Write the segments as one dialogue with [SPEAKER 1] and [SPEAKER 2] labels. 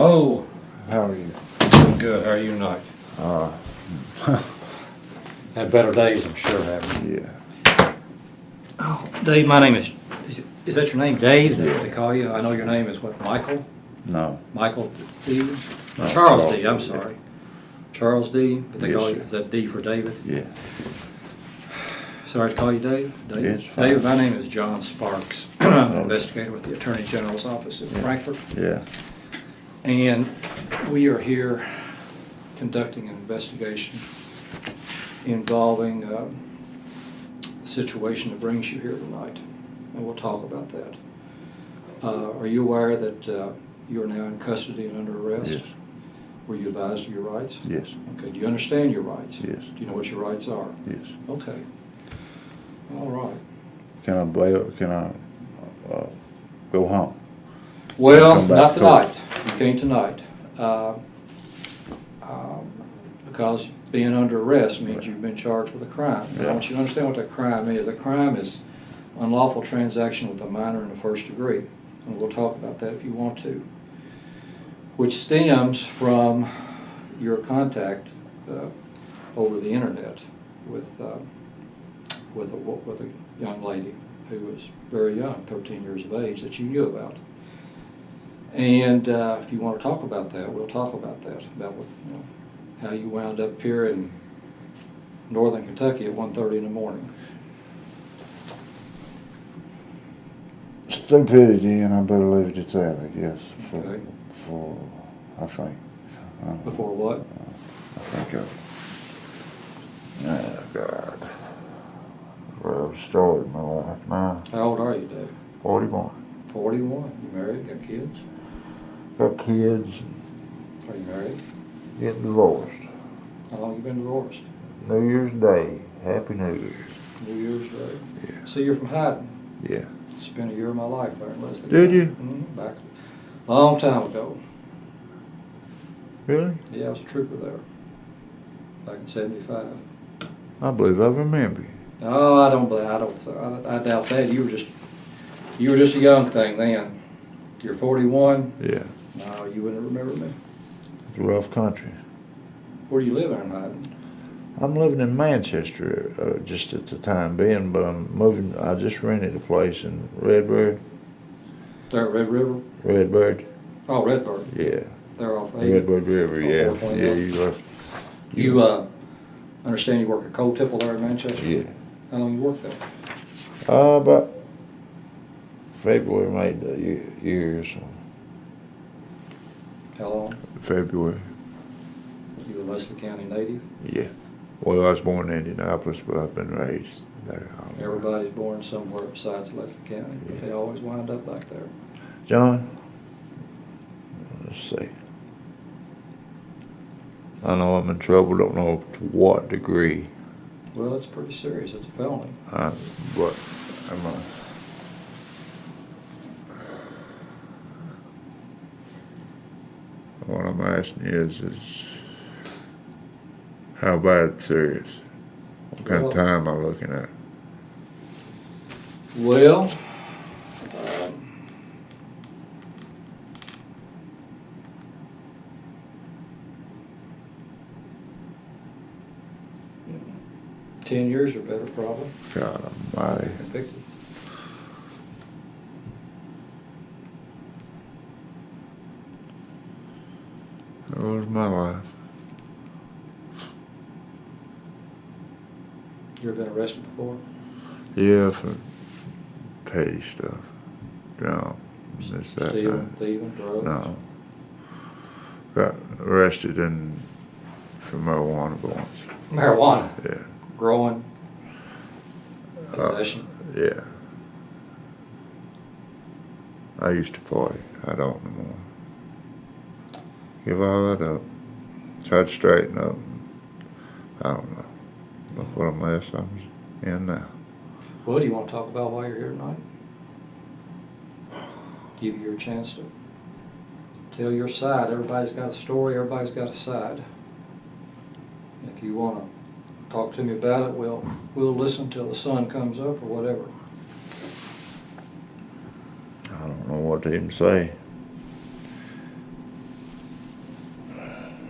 [SPEAKER 1] Oh,
[SPEAKER 2] How are you?
[SPEAKER 1] doing good. How are you tonight?
[SPEAKER 2] Uh,
[SPEAKER 1] Had better days, I'm sure, haven't you?
[SPEAKER 2] yeah.
[SPEAKER 1] Oh, Dave, my name is that your name, Dave? Is that what
[SPEAKER 2] Yeah.
[SPEAKER 1] they call you? I know your name is what, Michael?
[SPEAKER 2] No.
[SPEAKER 1] Michael D?
[SPEAKER 2] No,
[SPEAKER 1] Charles D, I'm
[SPEAKER 2] yeah.
[SPEAKER 1] sorry. Charles D, but they
[SPEAKER 2] Yes,
[SPEAKER 1] call you,
[SPEAKER 2] sir.
[SPEAKER 1] is that D for David?
[SPEAKER 2] Yeah.
[SPEAKER 1] Sorry to call you Dave? Dave?
[SPEAKER 2] Yeah, it's fine.
[SPEAKER 1] David, my name is John Sparks. I'm an
[SPEAKER 2] Okay.
[SPEAKER 1] investigator with the Attorney General's office in Frankfurt.
[SPEAKER 2] Yeah.
[SPEAKER 1] And we are here conducting an investigation involving the situation that brings you here tonight. And we'll talk about that. Are you aware that you are now in custody and under arrest?
[SPEAKER 2] Yes.
[SPEAKER 1] Were you advised of your rights?
[SPEAKER 2] Yes.
[SPEAKER 1] Okay, do you understand your rights?
[SPEAKER 2] Yes.
[SPEAKER 1] Do you know what your rights are?
[SPEAKER 2] Yes.
[SPEAKER 1] Okay. All right.
[SPEAKER 2] Can I bail? Can I go home?
[SPEAKER 1] Well,
[SPEAKER 2] Come back
[SPEAKER 1] not
[SPEAKER 2] to
[SPEAKER 1] tonight. You can't tonight. Because being under arrest means you've been charged with a crime. And I want you to understand what that crime is. A crime is unlawful transaction with a minor in the first degree. And we'll talk about that if you want to. Which stems from your contact over the internet with a young lady who was very young, 13 years of age, that you knew about. And if you want to talk about that, we'll talk about that, about what, how you wound up here in northern Kentucky at 1:30 in the morning.
[SPEAKER 2] Stupidity, and I better leave it at that, I guess.
[SPEAKER 1] Okay.
[SPEAKER 2] I think.
[SPEAKER 1] Before what?
[SPEAKER 2] I think oh, God. Where I've started my life now.
[SPEAKER 1] How old are you, Dave?
[SPEAKER 2] 41.
[SPEAKER 1] 41. You married? Got kids?
[SPEAKER 2] Got kids,
[SPEAKER 1] Are you married?
[SPEAKER 2] getting divorced.
[SPEAKER 1] How long you been divorced?
[SPEAKER 2] New Year's Day. Happy New Year's.
[SPEAKER 1] New Year's Day.
[SPEAKER 2] Yeah.
[SPEAKER 1] So you're from Hyden.
[SPEAKER 2] Yeah.
[SPEAKER 1] Spent a year of my life there in Leslie.
[SPEAKER 2] Did you?
[SPEAKER 1] Mm-hmm. Back a long time ago.
[SPEAKER 2] Really?
[SPEAKER 1] Yeah, I was a trooper there. Back in '75.
[SPEAKER 2] I believe I remember you.
[SPEAKER 1] Oh, I don't doubt that. You were just a young thing then. You're 41.
[SPEAKER 2] Yeah.
[SPEAKER 1] No, you wouldn't remember me.
[SPEAKER 2] It's a rough country.
[SPEAKER 1] Where do you live in Hyden?
[SPEAKER 2] I'm living in Manchester just at the time being, but I'm moving. I just rented a place in Redbird.
[SPEAKER 1] There at Red River?
[SPEAKER 2] Redbird?
[SPEAKER 1] Oh, Redbird.
[SPEAKER 2] Yeah.
[SPEAKER 1] They're off 80.
[SPEAKER 2] Redbird River,
[SPEAKER 1] Oh,
[SPEAKER 2] yeah.
[SPEAKER 1] 421.
[SPEAKER 2] Yeah, you left.
[SPEAKER 1] You understand you work at Coal Tipple there in Manchester?
[SPEAKER 2] Yeah.
[SPEAKER 1] How long you work there?
[SPEAKER 2] About February made the year, so.
[SPEAKER 1] How long?
[SPEAKER 2] February.
[SPEAKER 1] You a Leslie County native?
[SPEAKER 2] Yeah. Well, I was born in Indianapolis, but I've been raised there.
[SPEAKER 1] Everybody's born somewhere besides Leslie County, but they always wind up back there.
[SPEAKER 2] John, let's see. I know I'm in trouble, don't know to what degree.
[SPEAKER 1] Well, it's pretty serious. It's a felony.
[SPEAKER 2] But am I? What I'm asking you is how bad serious? What kind of
[SPEAKER 1] Well-
[SPEAKER 2] time am I looking at?
[SPEAKER 1] Well, 10 years or better, probably.
[SPEAKER 2] God almighty.
[SPEAKER 1] Convicted.
[SPEAKER 2] That was my life.
[SPEAKER 1] You ever been arrested before?
[SPEAKER 2] Yeah, for petty stuff. Drunk. This, that,
[SPEAKER 1] Stealing,
[SPEAKER 2] that.
[SPEAKER 1] thieving, drugs?
[SPEAKER 2] No. Got arrested for marijuana once.
[SPEAKER 1] Marijuana?
[SPEAKER 2] Yeah.
[SPEAKER 1] Growing? Possession?
[SPEAKER 2] Yeah. I used to party. I don't no more. Give all that up. Try to straighten up. I don't know. Look what a mess I'm in now.
[SPEAKER 1] What do you want to talk about while you're here tonight? Give you your chance to tell your side. Everybody's got a story, everybody's got a side. If you want to talk to me about it, we'll listen till the sun comes up or whatever.
[SPEAKER 2] I don't know what to even say.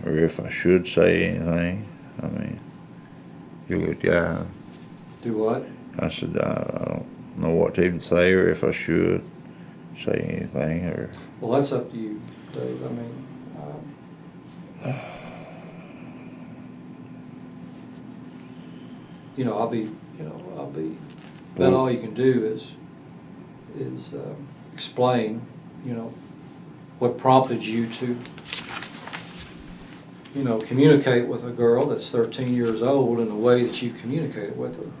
[SPEAKER 2] or if I should say anything. I mean, you're a good guy.
[SPEAKER 1] Do what?
[SPEAKER 2] I said, I don't know what to even say or if I should say anything or.
[SPEAKER 1] Well, that's up to you, Dave. I mean, I'll be, about all you can do is explain, what prompted you to, communicate with a girl that's 13 years old in the way that you communicated with her.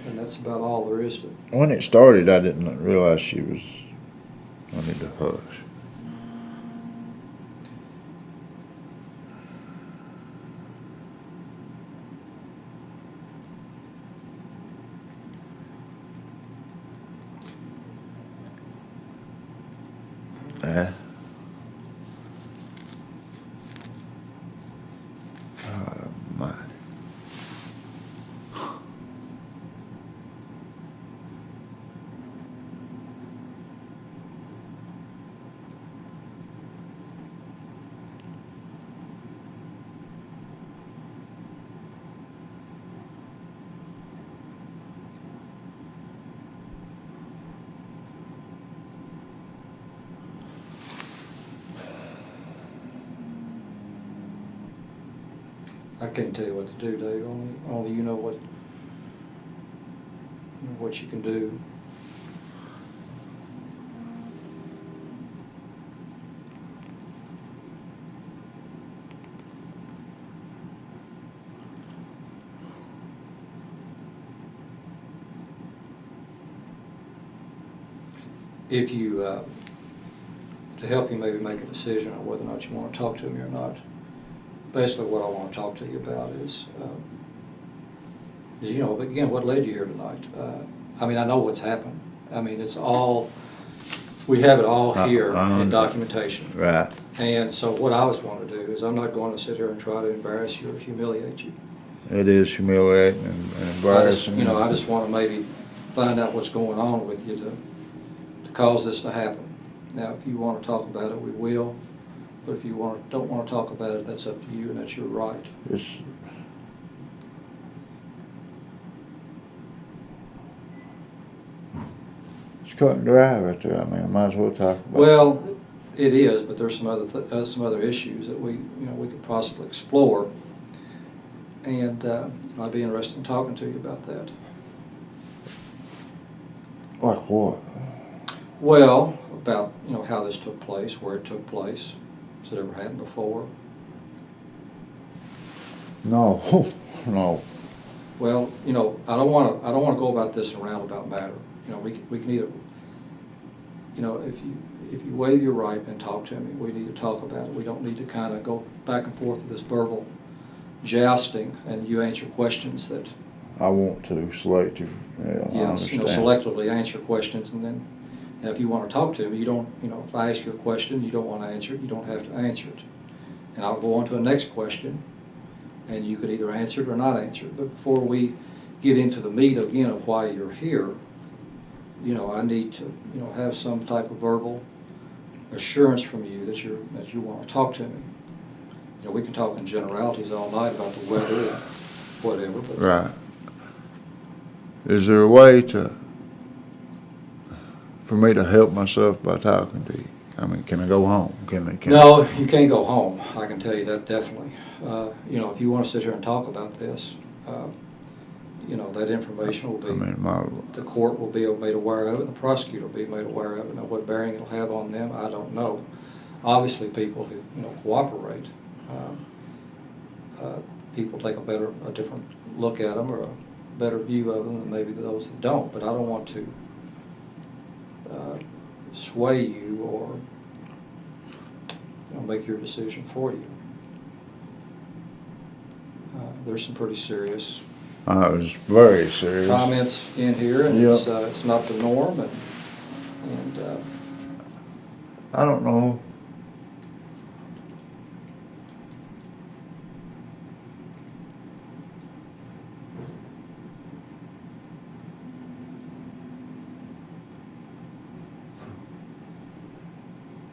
[SPEAKER 1] And that's about all there is to it.
[SPEAKER 2] When it started, I didn't realize she was wanting to hush. God almighty.
[SPEAKER 1] I can't tell you what to do, Dave. Only you know what you can do. If you, to help you maybe make a decision on whether or not you want to talk to me or not, basically what I want to talk to you about is again, what led you here tonight? I mean, I know what's happened. I mean, we have it all here in documentation.
[SPEAKER 2] Right.
[SPEAKER 1] And so what I was going to do is I'm not going to sit here and try to embarrass you or humiliate you.
[SPEAKER 2] It is humiliating and embarrassing.
[SPEAKER 1] I just want to maybe find out what's going on with you to cause this to happen. Now, if you want to talk about it, we will. But if you don't want to talk about it, that's up to you, and that's your right.
[SPEAKER 2] It's cut and dry right there. I mean, I might as well talk about it.
[SPEAKER 1] Well, it is, but there's some other issues that we could possibly explore, and I'd be interested in talking to you about that.
[SPEAKER 2] Like what?
[SPEAKER 1] Well, about how this took place, where it took place. Has it ever happened before?
[SPEAKER 2] No, no.
[SPEAKER 1] Well, I don't want to go about this in a roundabout manner. We can either, if you waive your right and talk to me, we need to talk about it. We don't need to kind of go back and forth with this verbal jousting, and you answer questions that.
[SPEAKER 2] I want to selective. Yeah, I understand.
[SPEAKER 1] Selectively answer questions, and then if you want to talk to me, you don't. If I ask you a question, you don't want to answer it. You don't have to answer it, and I'll go on to the next question, and you could either answer it or not answer it. But before we get into the meat again of why you're here, I need to have some type of verbal assurance from you that you want to talk to me. We can talk in generalities all night about the weather and whatever. But
[SPEAKER 2] right. Is there a way for me to help myself by talking to you? I mean, can I go home?
[SPEAKER 1] No, you can't go home. I can tell you that definitely. If you want to sit here and talk about this, that information will be. The court will be made aware of it, and the prosecutor will be made aware of it. Now, what bearing it'll have on them, I don't know. Obviously, people who cooperate, people take a different look at them or a better view of them than maybe those that don't. But I don't want to sway you or make your decision for you. There's some pretty serious.
[SPEAKER 2] It was very serious
[SPEAKER 1] Comments in here, and
[SPEAKER 2] yep.
[SPEAKER 1] It's not the norm, and
[SPEAKER 2] I don't know.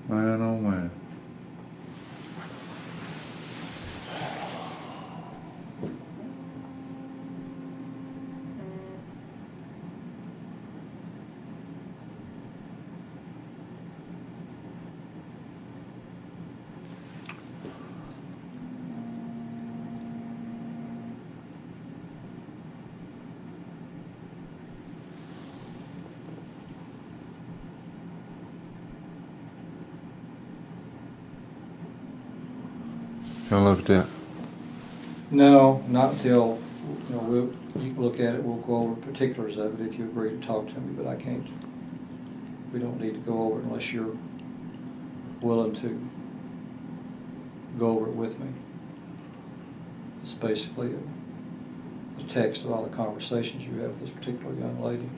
[SPEAKER 2] Man, oh man. Gonna look at that?
[SPEAKER 1] No, not until, you can look at it, we'll go over particulars of it if you agree to talk to me, but I can't. We don't need to go over it unless you're willing to go over it with me. It's basically a text of all the conversations you have with this particular young lady.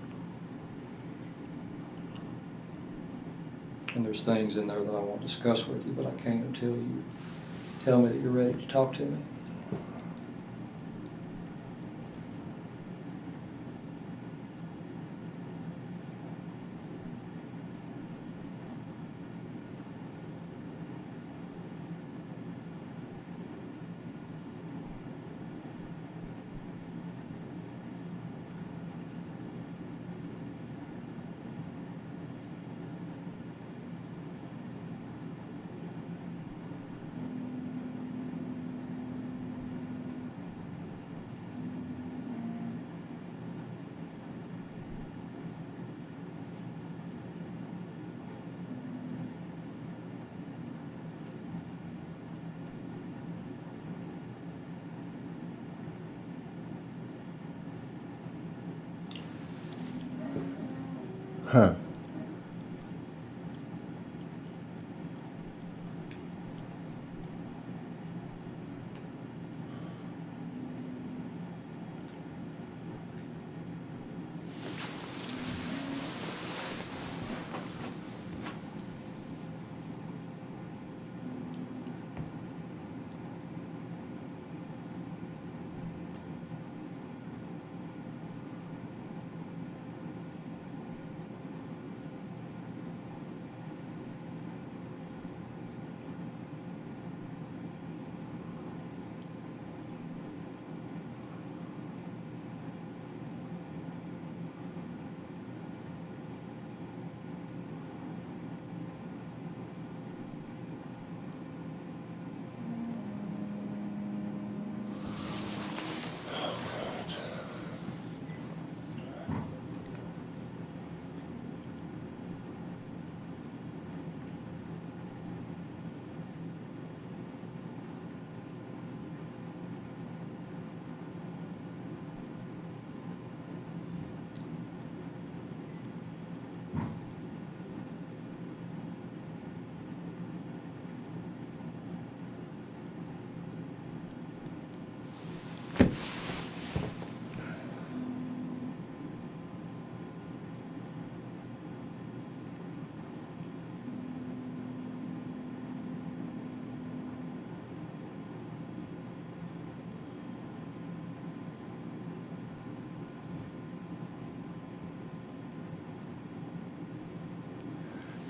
[SPEAKER 1] And there's things in there that I want to discuss with you, but I can't until you tell me that you're ready to talk to me.
[SPEAKER 2] Huh.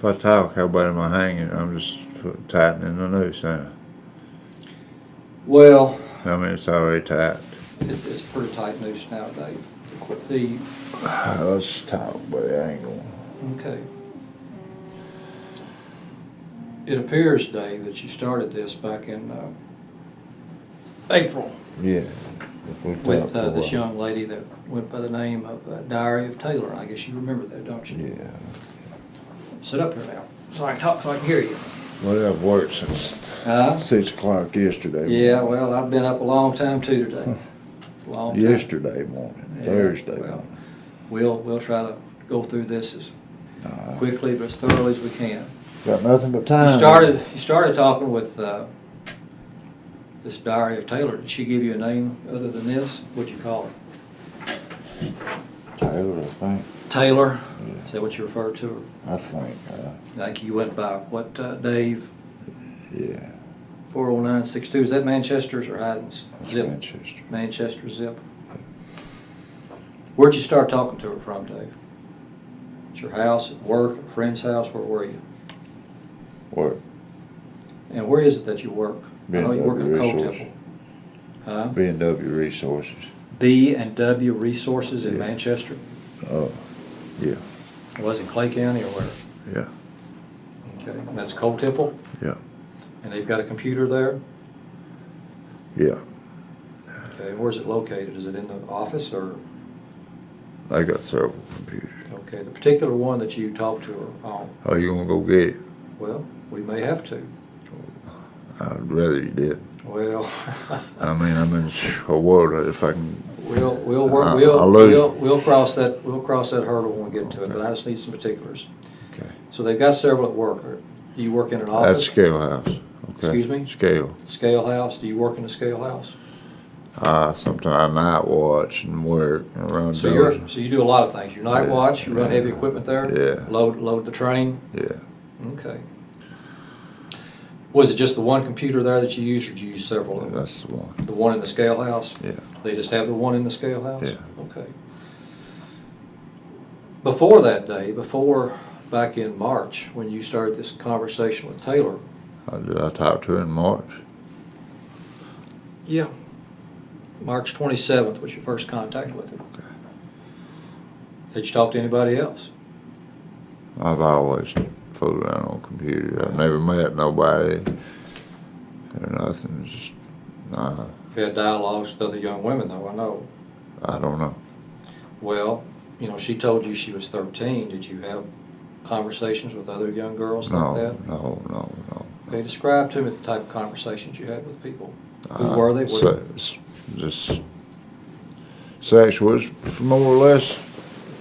[SPEAKER 2] If I talk, how bad am I hanging? I'm just tightening the noose now.
[SPEAKER 1] Well,
[SPEAKER 2] I mean, it's already tight.
[SPEAKER 1] it's a pretty tight noose now, Dave. The
[SPEAKER 2] Let's talk, but I ain't going.
[SPEAKER 1] Okay. It appears, Dave, that you started this back in April
[SPEAKER 2] Yeah.
[SPEAKER 1] with this young lady that went by the name of Diary of Taylor. I guess you remember that, don't you?
[SPEAKER 2] Yeah.
[SPEAKER 1] Sit up here now, so I can talk, so I can hear you.
[SPEAKER 2] Well, I've worked since 6 o'clock yesterday.
[SPEAKER 1] Yeah,
[SPEAKER 2] morning.
[SPEAKER 1] well, I've been up a long time too today. It's a long time.
[SPEAKER 2] Yesterday morning,
[SPEAKER 1] Yeah,
[SPEAKER 2] Thursday
[SPEAKER 1] well,
[SPEAKER 2] morning.
[SPEAKER 1] We'll try to go through this as quickly but as thoroughly as we can.
[SPEAKER 2] Got nothing but time.
[SPEAKER 1] You started talking with this Diary of Taylor. Did she give you a name other than this? What'd you call her?
[SPEAKER 2] Taylor, I think.
[SPEAKER 1] Taylor?
[SPEAKER 2] Yeah.
[SPEAKER 1] Is that what you referred to her?
[SPEAKER 2] I think.
[SPEAKER 1] I think you went by what, Dave?
[SPEAKER 2] Yeah.
[SPEAKER 1] 40962. Is that Manchester's or Haddon's?
[SPEAKER 2] That's
[SPEAKER 1] Zip.
[SPEAKER 2] Manchester.
[SPEAKER 1] Manchester Zip. Where'd you start talking to her from, Dave? At your house, at work, at a friend's house? Where were you?
[SPEAKER 2] Work.
[SPEAKER 1] And where is it that you work? I know you work at a coal temple. Huh?
[SPEAKER 2] B&W Resources.
[SPEAKER 1] B&W Resources in
[SPEAKER 2] Yeah.
[SPEAKER 1] Manchester?
[SPEAKER 2] Oh, yeah.
[SPEAKER 1] Was it Clay County or where?
[SPEAKER 2] Yeah.
[SPEAKER 1] Okay, and that's Coal Temple?
[SPEAKER 2] Yeah.
[SPEAKER 1] And they've got a computer there?
[SPEAKER 2] Yeah.
[SPEAKER 1] Okay, where's it located? Is it in the office or?
[SPEAKER 2] I got several computers.
[SPEAKER 1] Okay, the particular one that you talked to her on,
[SPEAKER 2] Oh, you gonna go get it?
[SPEAKER 1] well, we may have to.
[SPEAKER 2] I'd rather you did.
[SPEAKER 1] Well,
[SPEAKER 2] I mean, what if I can?
[SPEAKER 1] we'll work,
[SPEAKER 2] I'll lose.
[SPEAKER 1] we'll cross that hurdle when we get to it, but I just need some particulars.
[SPEAKER 2] Okay.
[SPEAKER 1] So they've got several at work. Do you work in an
[SPEAKER 2] That's
[SPEAKER 1] office?
[SPEAKER 2] scale house. Okay.
[SPEAKER 1] Excuse me?
[SPEAKER 2] Scale.
[SPEAKER 1] Scale house. Do you work in a scale house?
[SPEAKER 2] Sometimes I night watch and work and run.
[SPEAKER 1] So you do a lot of things. You night watch, you run heavy equipment there?
[SPEAKER 2] Yeah.
[SPEAKER 1] Load the train?
[SPEAKER 2] Yeah.
[SPEAKER 1] Okay. Was it just the one computer there that you used, or did you use several of them?
[SPEAKER 2] That's the one.
[SPEAKER 1] The one in the scale house?
[SPEAKER 2] Yeah.
[SPEAKER 1] They just have the one in the scale house?
[SPEAKER 2] Yeah.
[SPEAKER 1] Okay. Before that day, back in March, when you started this conversation with Taylor.
[SPEAKER 2] Did I talk to her in March?
[SPEAKER 1] Yeah. March 27th was your first contact with him.
[SPEAKER 2] Okay.
[SPEAKER 1] Did you talk to anybody else?
[SPEAKER 2] I've always fooled around on computers. I've never met nobody or nothing. Just, nah,
[SPEAKER 1] You've had dialogues with other young women, though, I know.
[SPEAKER 2] I don't know.
[SPEAKER 1] Well, she told you she was 13. Did you have conversations with other young girls like that?
[SPEAKER 2] No.
[SPEAKER 1] Okay, describe to me the type of conversations you had with people. Who were they?
[SPEAKER 2] Just sexual, more or less.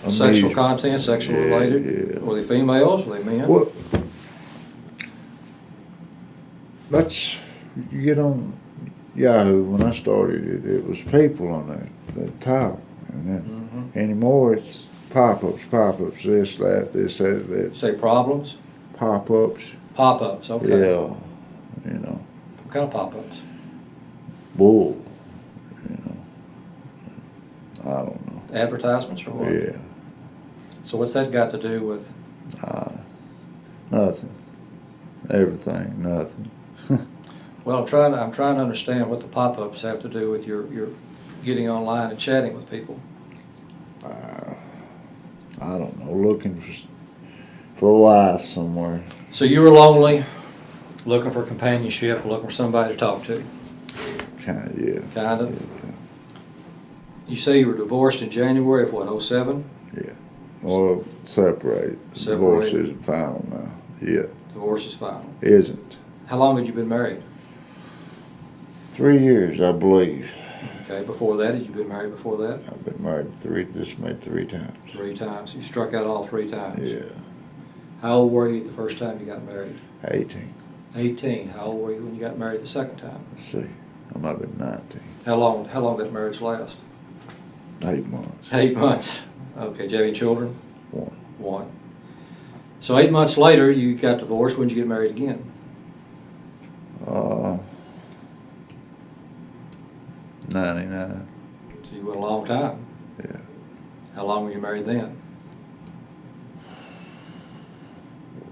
[SPEAKER 1] Sexual content, sexual related?
[SPEAKER 2] Yeah.
[SPEAKER 1] Were they females? Were they men?
[SPEAKER 2] Well, that's, you get on Yahoo, when I started it was people on there that talk. And then anymore it's pop-ups, this, that.
[SPEAKER 1] Say problems?
[SPEAKER 2] Pop-ups.
[SPEAKER 1] Pop-ups, okay.
[SPEAKER 2] Yeah,
[SPEAKER 1] What kind of pop-ups?
[SPEAKER 2] bull, I don't know.
[SPEAKER 1] Advertisements or what?
[SPEAKER 2] Yeah,
[SPEAKER 1] So what's that got to do with?
[SPEAKER 2] nothing. Everything, nothing.
[SPEAKER 1] Well, I'm trying to understand what the pop-ups have to do with your getting online and chatting with people.
[SPEAKER 2] I don't know, looking for a life somewhere.
[SPEAKER 1] So you were lonely, looking for companionship, looking for somebody to talk to.
[SPEAKER 2] Kind of, yeah.
[SPEAKER 1] Kind of.
[SPEAKER 2] Yeah.
[SPEAKER 1] You say you were divorced in January of what, 07?
[SPEAKER 2] Yeah. Well, separated. Divorce
[SPEAKER 1] Separated.
[SPEAKER 2] isn't final now. Yeah.
[SPEAKER 1] Divorce is final.
[SPEAKER 2] Isn't.
[SPEAKER 1] How long had you been married?
[SPEAKER 2] 3 years, I believe.
[SPEAKER 1] Okay, before that, had you been married before that?
[SPEAKER 2] I've been married this made 3 times.
[SPEAKER 1] 3 times. You struck out all 3 times.
[SPEAKER 2] Yeah.
[SPEAKER 1] How old were you the first time you got married?
[SPEAKER 2] 18.
[SPEAKER 1] 18. How old were you when you got married the second time?
[SPEAKER 2] Let's see. I might have been 19.
[SPEAKER 1] How long did marriage last?
[SPEAKER 2] 8 months.
[SPEAKER 1] 8 months. Okay, did you have any children?
[SPEAKER 2] 1.
[SPEAKER 1] 1. So 8 months later, you got divorced. When did you get married again?
[SPEAKER 2] 99.
[SPEAKER 1] So you went a long time.
[SPEAKER 2] Yeah.
[SPEAKER 1] How long were you married then?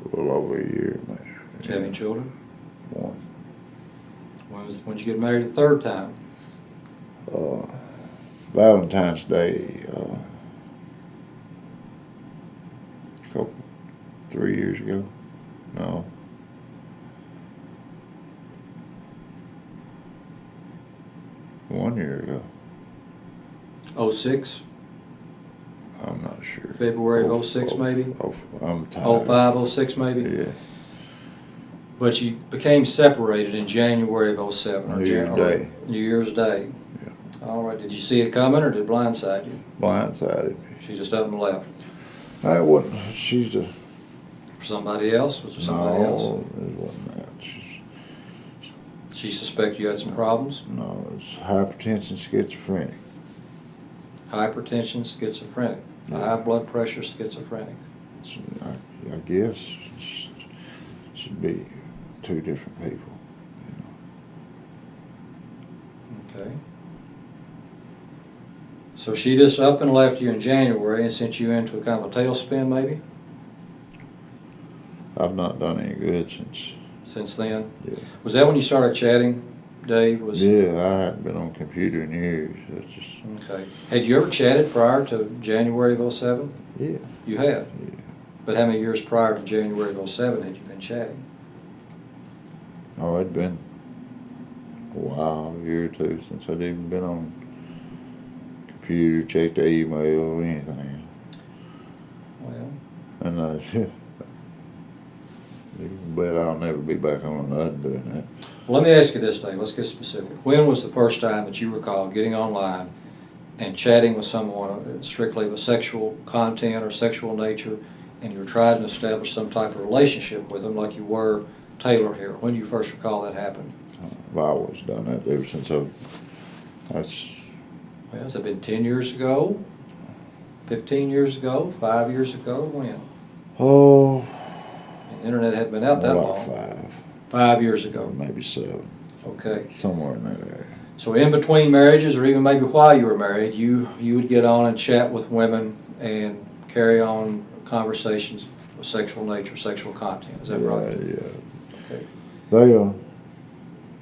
[SPEAKER 2] A little over a year, man.
[SPEAKER 1] Did you have any children?
[SPEAKER 2] 1.
[SPEAKER 1] When did you get married the third time?
[SPEAKER 2] Valentine's Day, 3 years ago. No. One year ago.
[SPEAKER 1] 06?
[SPEAKER 2] I'm not sure.
[SPEAKER 1] February of 06 maybe?
[SPEAKER 2] I'm tired.
[SPEAKER 1] 05, 06 maybe?
[SPEAKER 2] Yeah.
[SPEAKER 1] But you became separated in January of 07.
[SPEAKER 2] New Year's Day.
[SPEAKER 1] New Year's Day.
[SPEAKER 2] Yeah.
[SPEAKER 1] All right. Did you see it coming or did it blindside you?
[SPEAKER 2] Blindsided me.
[SPEAKER 1] She just up and left.
[SPEAKER 2] I wasn't. She's a.
[SPEAKER 1] For somebody else? Was there somebody else?
[SPEAKER 2] No, it wasn't that.
[SPEAKER 1] She suspected you had some problems?
[SPEAKER 2] No, it's hypertension, schizophrenic.
[SPEAKER 1] Hypertension, schizophrenic.
[SPEAKER 2] Yeah.
[SPEAKER 1] High blood pressure, schizophrenic.
[SPEAKER 2] I guess it should be 2 different people.
[SPEAKER 1] Okay. So she just up and left you in January and sent you into a kind of a tailspin maybe?
[SPEAKER 2] I've not done any good
[SPEAKER 1] Since then?
[SPEAKER 2] Yeah.
[SPEAKER 1] Was that when you started chatting, Dave?
[SPEAKER 2] Yeah, I hadn't been on a computer in years. That's just.
[SPEAKER 1] Okay. Had you ever chatted prior to January of 07?
[SPEAKER 2] Yeah.
[SPEAKER 1] You had?
[SPEAKER 2] Yeah.
[SPEAKER 1] But how many years prior to January of 07 had you been chatting?
[SPEAKER 2] Oh, it'd been a while, a year or 2 since I'd even been on computer, checked the email or anything.
[SPEAKER 1] Well,
[SPEAKER 2] And you can bet I'll never be back on another doing that.
[SPEAKER 1] Well, let me ask you this, Dave. Let's get specific. When was the first time that you recall getting online and chatting with someone strictly with sexual content or sexual nature, and you were trying to establish some type of relationship with them like you were Taylor here? When do you first recall that happened?
[SPEAKER 2] I've always done that ever since that's,
[SPEAKER 1] Well, has it been 10 years ago? 15 years ago? 5 years ago? When?
[SPEAKER 2] oh,
[SPEAKER 1] The internet hadn't been out that
[SPEAKER 2] like
[SPEAKER 1] long.
[SPEAKER 2] 5,
[SPEAKER 1] 5 years ago.
[SPEAKER 2] maybe 7.
[SPEAKER 1] Okay.
[SPEAKER 2] Somewhere in that area.
[SPEAKER 1] So in between marriages, or even maybe while you were married, you would get on and chat with women and carry on conversations of sexual nature, sexual content. Is that right?
[SPEAKER 2] Yeah.
[SPEAKER 1] Okay.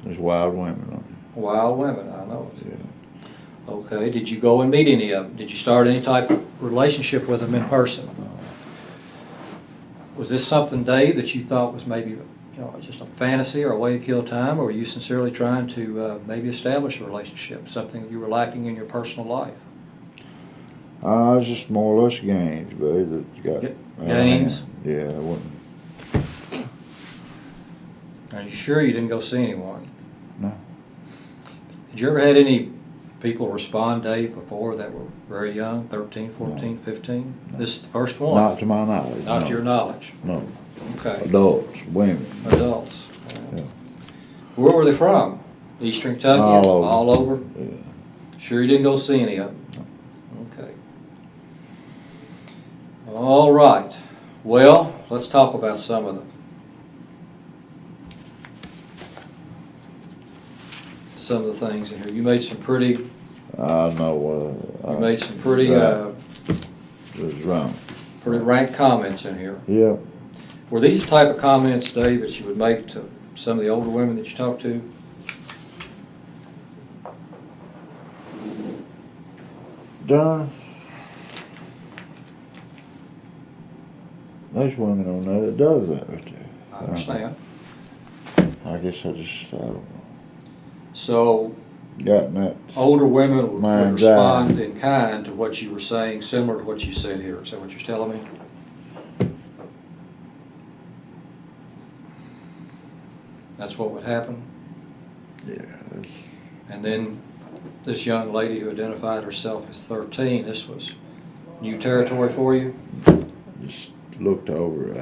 [SPEAKER 2] There's wild women on
[SPEAKER 1] Wild women, I know it.
[SPEAKER 2] it. Yeah.
[SPEAKER 1] Okay. Did you go and meet any of them? Did you start any type of relationship with them in person?
[SPEAKER 2] No.
[SPEAKER 1] Was this something, Dave, that you thought was maybe, just a fantasy or a way to kill time, or were you sincerely trying to maybe establish a relationship, something you were lacking in your personal life?
[SPEAKER 2] It's just more or less games, buddy. That you got
[SPEAKER 1] Games?
[SPEAKER 2] Yeah, I wouldn't.
[SPEAKER 1] Are you sure you didn't go see anyone?
[SPEAKER 2] No.
[SPEAKER 1] Did you ever had any people respond, Dave, before that were very young, 13, 14, 15?
[SPEAKER 2] No.
[SPEAKER 1] This is the first one?
[SPEAKER 2] Not to my knowledge.
[SPEAKER 1] Not
[SPEAKER 2] no.
[SPEAKER 1] to your knowledge?
[SPEAKER 2] No.
[SPEAKER 1] Okay.
[SPEAKER 2] Adults, women.
[SPEAKER 1] Adults.
[SPEAKER 2] Yeah.
[SPEAKER 1] Where were they from? Eastern Kentucky?
[SPEAKER 2] All over.
[SPEAKER 1] All over?
[SPEAKER 2] Yeah.
[SPEAKER 1] Sure you didn't go see any of them? Okay. All right. Well, let's talk about some of the things in here. You made some pretty,
[SPEAKER 2] I know.
[SPEAKER 1] you made some pretty,
[SPEAKER 2] It was wrong.
[SPEAKER 1] pretty rank comments in here.
[SPEAKER 2] Yeah.
[SPEAKER 1] Were these the type of comments, Dave, that you would make to some of the older women that you talked to?
[SPEAKER 2] John, there's women on there that does that right there.
[SPEAKER 1] I understand.
[SPEAKER 2] I guess I don't know.
[SPEAKER 1] So,
[SPEAKER 2] Gotten that.
[SPEAKER 1] older women would
[SPEAKER 2] Mind's
[SPEAKER 1] respond in kind to what you were saying, similar to what you said here. Is that what you're telling me? That's what would happen?
[SPEAKER 2] Yeah. That's,
[SPEAKER 1] And then this young lady who identified herself as 13, this was new territory for you?
[SPEAKER 2] just looked over.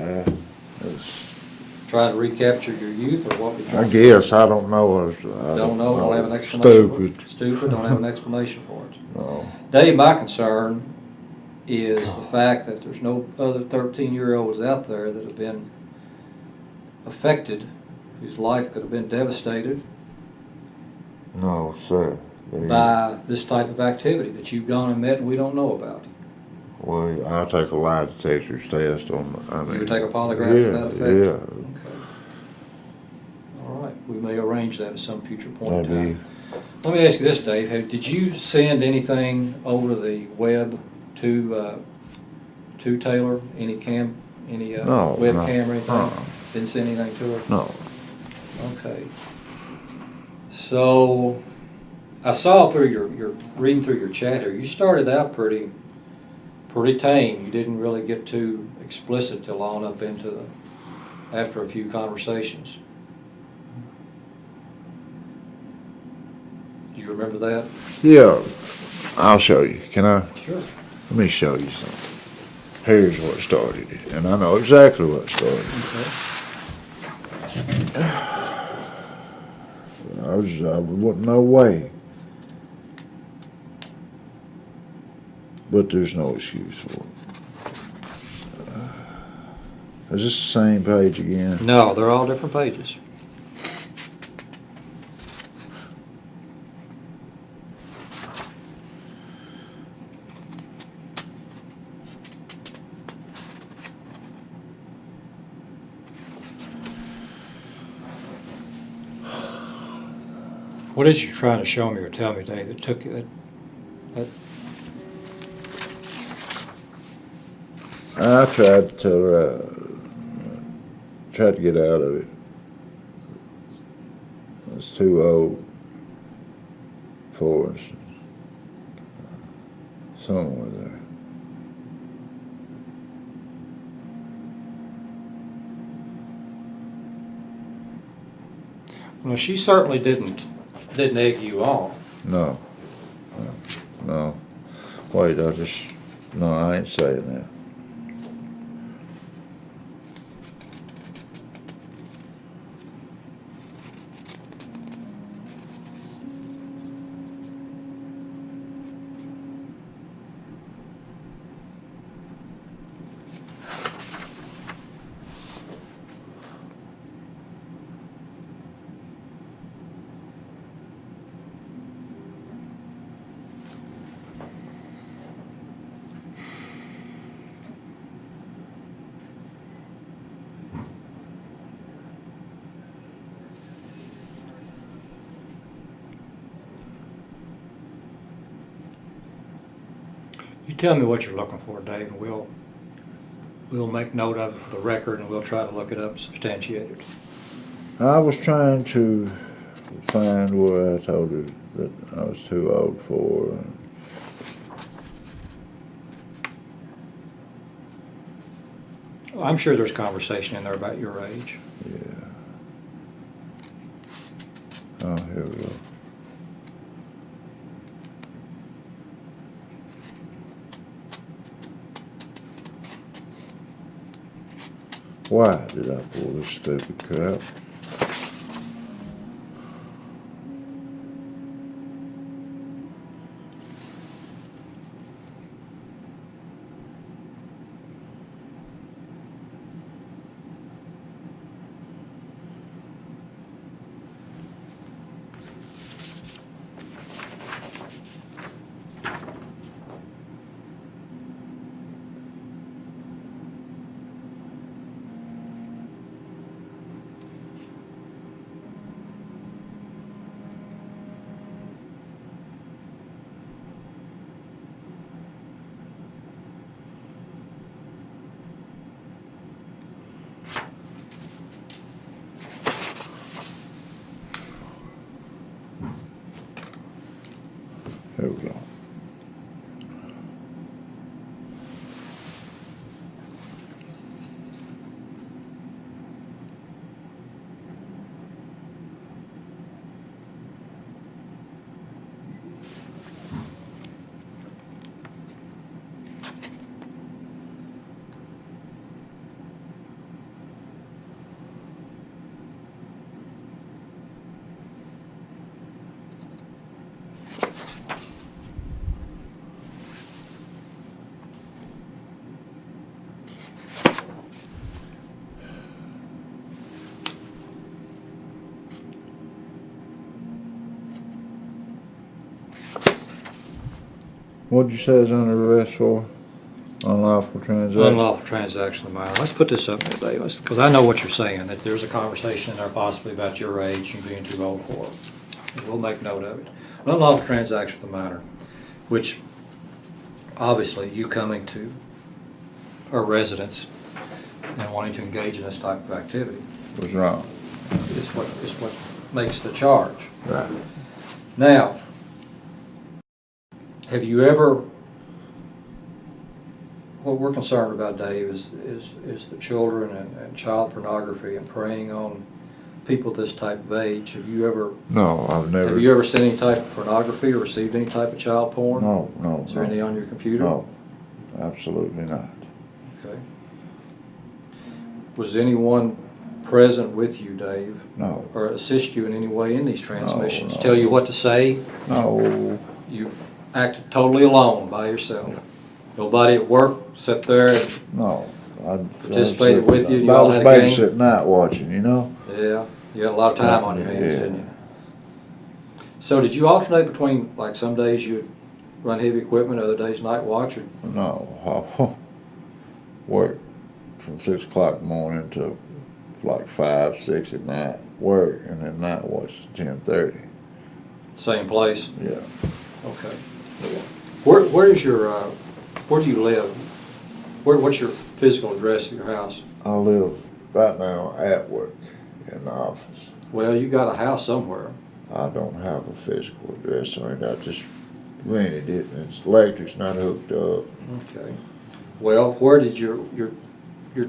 [SPEAKER 1] Try to recapture your youth, or what?
[SPEAKER 2] I guess I don't know.
[SPEAKER 1] Don't know, don't have an explanation for it?
[SPEAKER 2] Stupid.
[SPEAKER 1] Stupid, don't have an explanation for it.
[SPEAKER 2] No.
[SPEAKER 1] Dave, my concern is the fact that there's no other 13-year-olds out there that have been affected, whose life could have been devastated
[SPEAKER 2] No, sir.
[SPEAKER 1] by this type of activity that you've gone and met and we don't know about.
[SPEAKER 2] Well, I'll take a lie detector's test on.
[SPEAKER 1] You would take a polygraph to that effect?
[SPEAKER 2] Yeah.
[SPEAKER 1] Okay. All right, we may arrange that at some future point in
[SPEAKER 2] That'd
[SPEAKER 1] time. Let me ask you this, Dave. Did you send anything over the web to Taylor? Any
[SPEAKER 2] No,
[SPEAKER 1] webcam or anything?
[SPEAKER 2] Uh-uh.
[SPEAKER 1] Didn't send anything to her?
[SPEAKER 2] No.
[SPEAKER 1] Okay. So, I saw through your reading through your chat here, you started out pretty tame. You didn't really get too explicit till on up into after a few conversations. Do you remember that?
[SPEAKER 2] Yeah. I'll show you. Can I?
[SPEAKER 1] Sure.
[SPEAKER 2] Let me show you something. Here's what started it, and I know exactly what started it.
[SPEAKER 1] Okay.
[SPEAKER 2] I wasn't no way. But there's no excuse for it. Is this the same page again?
[SPEAKER 1] No, they're all different pages. What is you trying to show me or tell me, Dave, that took you that
[SPEAKER 2] I tried to tell her, tried to get out of it. I was too old for us. Somewhere there.
[SPEAKER 1] Well, she certainly didn't egg you on.
[SPEAKER 2] No. No. Wait, no, I ain't saying that.
[SPEAKER 1] You tell me what you're looking for, Dave, and we'll make note of it for the record, and we'll try to look it up and substantiate it.
[SPEAKER 2] I was trying to find where I told her that I was too old for her.
[SPEAKER 1] I'm sure there's conversation in there about your age.
[SPEAKER 2] Yeah. Oh, here we go. Why did I pull this stupid crap? Here we go. What'd you say is under arrest for? Unlawful transaction?
[SPEAKER 1] Unlawful transaction of minor. Let's put this up there, Dave, because I know what you're saying, that there's a conversation in there possibly about your age and being too old for it. And we'll make note of it. Unlawful transaction with a minor, which obviously you coming to our residence and wanting to engage in this type of activity
[SPEAKER 2] Was wrong.
[SPEAKER 1] is what makes the charge.
[SPEAKER 2] Right.
[SPEAKER 1] Now, have you ever, what we're concerned about, Dave, is the children and child pornography and preying on people this type of age. Have you ever Have you ever seen any type of pornography or received any type of child porn?
[SPEAKER 2] No.
[SPEAKER 1] Is there any on your computer?
[SPEAKER 2] No, absolutely not.
[SPEAKER 1] Okay. Was anyone present with you, Dave?
[SPEAKER 2] No.
[SPEAKER 1] Or assist you in any way in these transmissions?
[SPEAKER 2] No.
[SPEAKER 1] Tell you what to say?
[SPEAKER 2] No.
[SPEAKER 1] You acted totally alone by yourself?
[SPEAKER 2] Yeah.
[SPEAKER 1] Nobody at work sat there and
[SPEAKER 2] No.
[SPEAKER 1] participated with you? You
[SPEAKER 2] I
[SPEAKER 1] all
[SPEAKER 2] was
[SPEAKER 1] had a game?
[SPEAKER 2] babysitting night watching, you know?
[SPEAKER 1] Yeah, you had a lot of time on your hands,
[SPEAKER 2] Yeah.
[SPEAKER 1] didn't you? So did you alternate between, like, some days you'd run heavy equipment, other days night watch? Or?
[SPEAKER 2] No. Work from 6 o'clock in the morning to like 5, 6 at night. Work and then night watch to 10:30.
[SPEAKER 1] Same place?
[SPEAKER 2] Yeah.
[SPEAKER 1] Okay. Where is your, where do you live? What's your physical address of your house?
[SPEAKER 2] I live right now at work in the office.
[SPEAKER 1] Well, you got a house somewhere.
[SPEAKER 2] I don't have a physical address or anything. I just rented it and its electric's not hooked up.
[SPEAKER 1] Okay. Well, where did your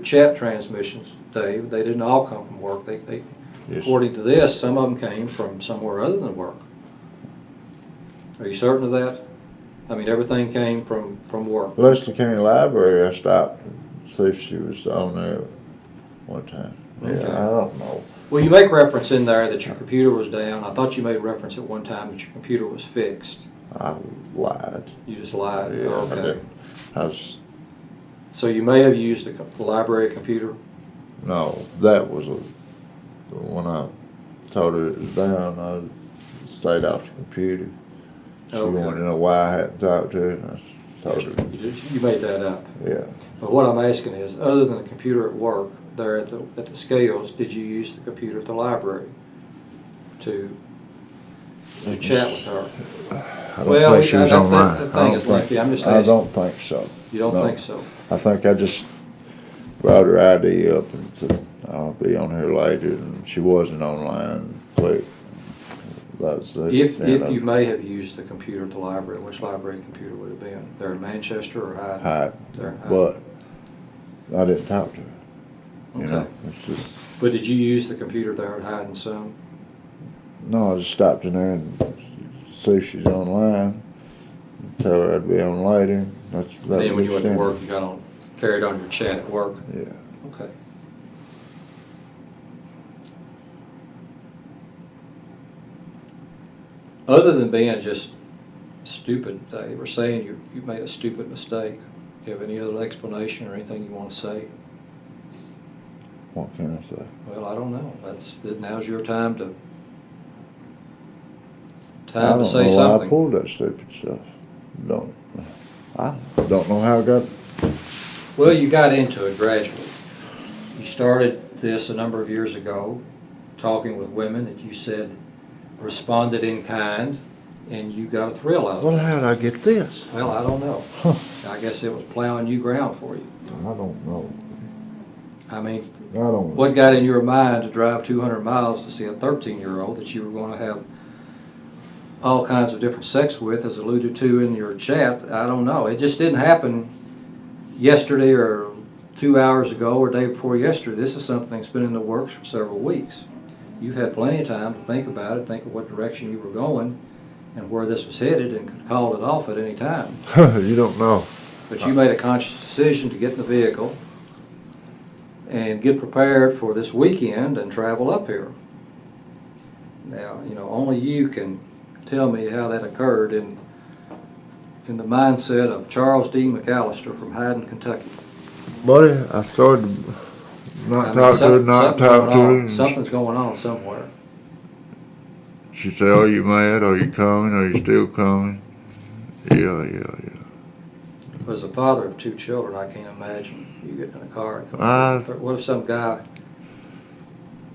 [SPEAKER 1] chat transmissions, Dave? They didn't all come from work. They
[SPEAKER 2] Yes.
[SPEAKER 1] according to this, some of them came from somewhere other than work. Are you certain of that? I mean, everything came from work.
[SPEAKER 2] Leslie County Library, I stopped to see if she was on there one time.
[SPEAKER 1] Okay.
[SPEAKER 2] Yeah, I don't know.
[SPEAKER 1] Well, you make reference in there that your computer was down. I thought you made reference at one time that your computer was fixed.
[SPEAKER 2] I lied.
[SPEAKER 1] You just lied?
[SPEAKER 2] Yeah, I
[SPEAKER 1] Okay.
[SPEAKER 2] did. I was,
[SPEAKER 1] So you may have used the library computer?
[SPEAKER 2] no, that was when I told her it was down, I stayed off the computer. She
[SPEAKER 1] Okay.
[SPEAKER 2] wanted to know why I hadn't talked to her, and I told her,
[SPEAKER 1] You made that up.
[SPEAKER 2] yeah.
[SPEAKER 1] But what I'm asking is, other than the computer at work, there at the scales, did you use the computer at the library to chat with her?
[SPEAKER 2] I don't think she was online.
[SPEAKER 1] That thing is lengthy. I'm just
[SPEAKER 2] I
[SPEAKER 1] asking.
[SPEAKER 2] don't think so.
[SPEAKER 1] You don't
[SPEAKER 2] No.
[SPEAKER 1] think so?
[SPEAKER 2] I think I just brought her ID up and said, I'll be on here later, and she wasn't online. Click. That's the
[SPEAKER 1] If
[SPEAKER 2] end of
[SPEAKER 1] you
[SPEAKER 2] it.
[SPEAKER 1] may have used the computer at the library, which library computer would it have been? There in Manchester or Hyde?
[SPEAKER 2] Hyde.
[SPEAKER 1] There in Hyde.
[SPEAKER 2] But I didn't talk to her. You
[SPEAKER 1] Okay.
[SPEAKER 2] know, it's just,
[SPEAKER 1] But did you use the computer there at Hyde and Son?
[SPEAKER 2] no, I just stopped in there and see if she's online, and tell her I'd be on later. That
[SPEAKER 1] Then when you went to
[SPEAKER 2] extent.
[SPEAKER 1] work, you carried on your chat at work?
[SPEAKER 2] Yeah.
[SPEAKER 1] Okay. Other than being just stupid, they were saying you made a stupid mistake. Do you have any other explanation or anything you want to say?
[SPEAKER 2] What can I say?
[SPEAKER 1] Well, I don't know. Now's your time to
[SPEAKER 2] I don't
[SPEAKER 1] say
[SPEAKER 2] know why I
[SPEAKER 1] something.
[SPEAKER 2] pulled that stupid stuff. I don't know how I got.
[SPEAKER 1] Well, you got into it gradually. You started this a number of years ago, talking with women that you said responded in kind, and you got a thrill out of
[SPEAKER 2] Well,
[SPEAKER 1] it.
[SPEAKER 2] how did I get this?
[SPEAKER 1] Well, I don't know. I guess it was plowing new ground for you.
[SPEAKER 2] I don't know.
[SPEAKER 1] I mean,
[SPEAKER 2] I don't.
[SPEAKER 1] what got in your mind to drive 200 miles to see a 13-year-old that you were going to have all kinds of different sex with, as alluded to in your chat? I don't know. It just didn't happen yesterday or 2 hours ago or day before yesterday. This is something that's been in the works for several weeks. You've had plenty of time to think about it, think of what direction you were going and where this was headed, and could call it off at any time.
[SPEAKER 2] You don't know.
[SPEAKER 1] But you made a conscious decision to get in the vehicle and get prepared for this weekend and travel up here. Now, only you can tell me how that occurred in the mindset of Charles D. McAllister from Hyden, Kentucky.
[SPEAKER 2] Buddy, I started not talk to her, not talk to her.
[SPEAKER 1] Something's going on somewhere.
[SPEAKER 2] She said, "Are you mad? Are you coming? Are you still coming?" Yeah.
[SPEAKER 1] As a father of 2 children, I can't imagine you getting in a car and coming. What if some guy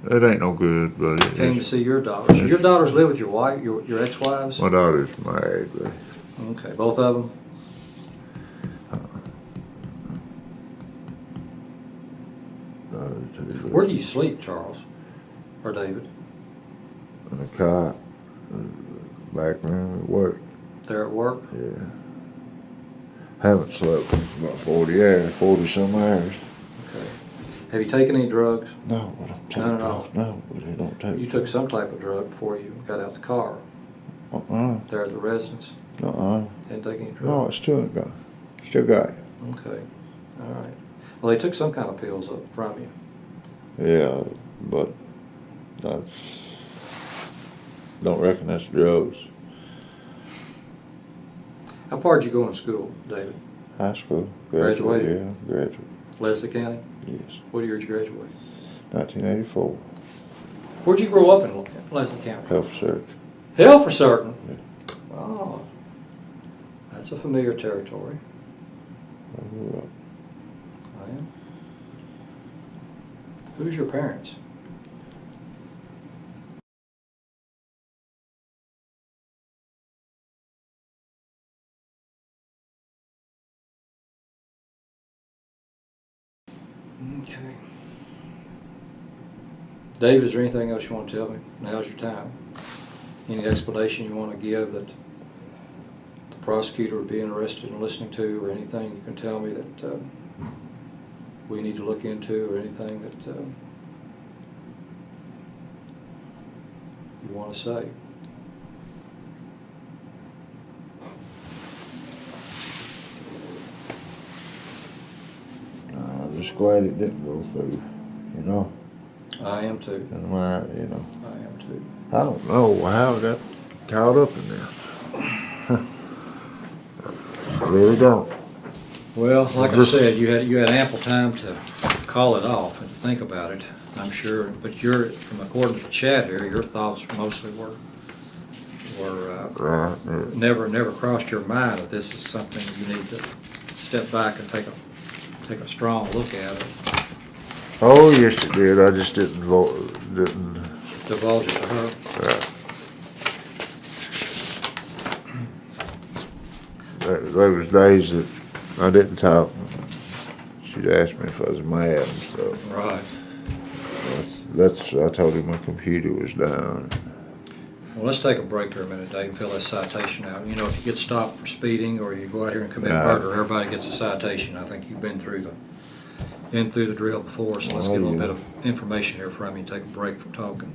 [SPEAKER 2] It ain't no good, buddy.
[SPEAKER 1] came to see your daughters? Your daughters live with your wife, your ex-wives?
[SPEAKER 2] My daughter's married, buddy.
[SPEAKER 1] Okay, both of them? Where do you sleep, Charles? Or David?
[SPEAKER 2] In the car, back room at work.
[SPEAKER 1] There at work?
[SPEAKER 2] Yeah. Haven't slept in about 40 some hours.
[SPEAKER 1] Okay. Have you taken any drugs?
[SPEAKER 2] No, but I'm taking
[SPEAKER 1] None at all?
[SPEAKER 2] No, but I don't take.
[SPEAKER 1] You took some type of drug before you got out the car, there at the residence? Didn't take any drugs?
[SPEAKER 2] No, it's still got. Still got it.
[SPEAKER 1] Okay, all right. Well, they took some kind of pills from you.
[SPEAKER 2] Yeah, but that's. Don't reckon that's drugs.
[SPEAKER 1] How far did you go in school, David?
[SPEAKER 2] High school.
[SPEAKER 1] Graduated?
[SPEAKER 2] Yeah, graduate.
[SPEAKER 1] Leslie County?
[SPEAKER 2] Yes.
[SPEAKER 1] What year did you graduate?
[SPEAKER 2] 1984.
[SPEAKER 1] Where'd you grow up in Leslie County?
[SPEAKER 2] Health cert.
[SPEAKER 1] Hell for certain. Oh, that's a familiar territory.
[SPEAKER 2] I grew up.
[SPEAKER 1] I am. Who's your parents? Okay. David, is there anything else you want to tell me? Now's your time. Any explanation you want to give that the prosecutor would be interested in listening to, or anything you can tell me that we need to look into, or anything that want to say.
[SPEAKER 3] I'm just glad it didn't go through, you know.
[SPEAKER 1] I am too.
[SPEAKER 3] And my, you know,
[SPEAKER 1] I am too.
[SPEAKER 3] I don't know how I got caught up in this. I really don't.
[SPEAKER 1] Well, like I
[SPEAKER 3] Just-
[SPEAKER 1] said, you had ample time to call it off and think about it, I'm sure. But from according to the chat here, your thoughts mostly were
[SPEAKER 3] Right. Yeah.
[SPEAKER 1] never crossed your mind that this is something you need to step back and take a strong look at it,
[SPEAKER 3] Oh, yes, it did. I just didn't vote. Didn't.
[SPEAKER 1] divulge it to her.
[SPEAKER 3] Right. There was days that I didn't talk. She'd ask me if I was mad and stuff.
[SPEAKER 1] Right.
[SPEAKER 3] I told him my computer was down.
[SPEAKER 1] Well, let's take a break here a minute, Dave, and fill that citation out. You know, if you get stopped for speeding or you go out here and commit
[SPEAKER 3] Right.
[SPEAKER 1] murder, everybody gets a citation. I think you've been through the drill before, so let's
[SPEAKER 3] Oh,
[SPEAKER 1] get a little
[SPEAKER 3] yeah.
[SPEAKER 1] bit of information here from you and take a break from talking.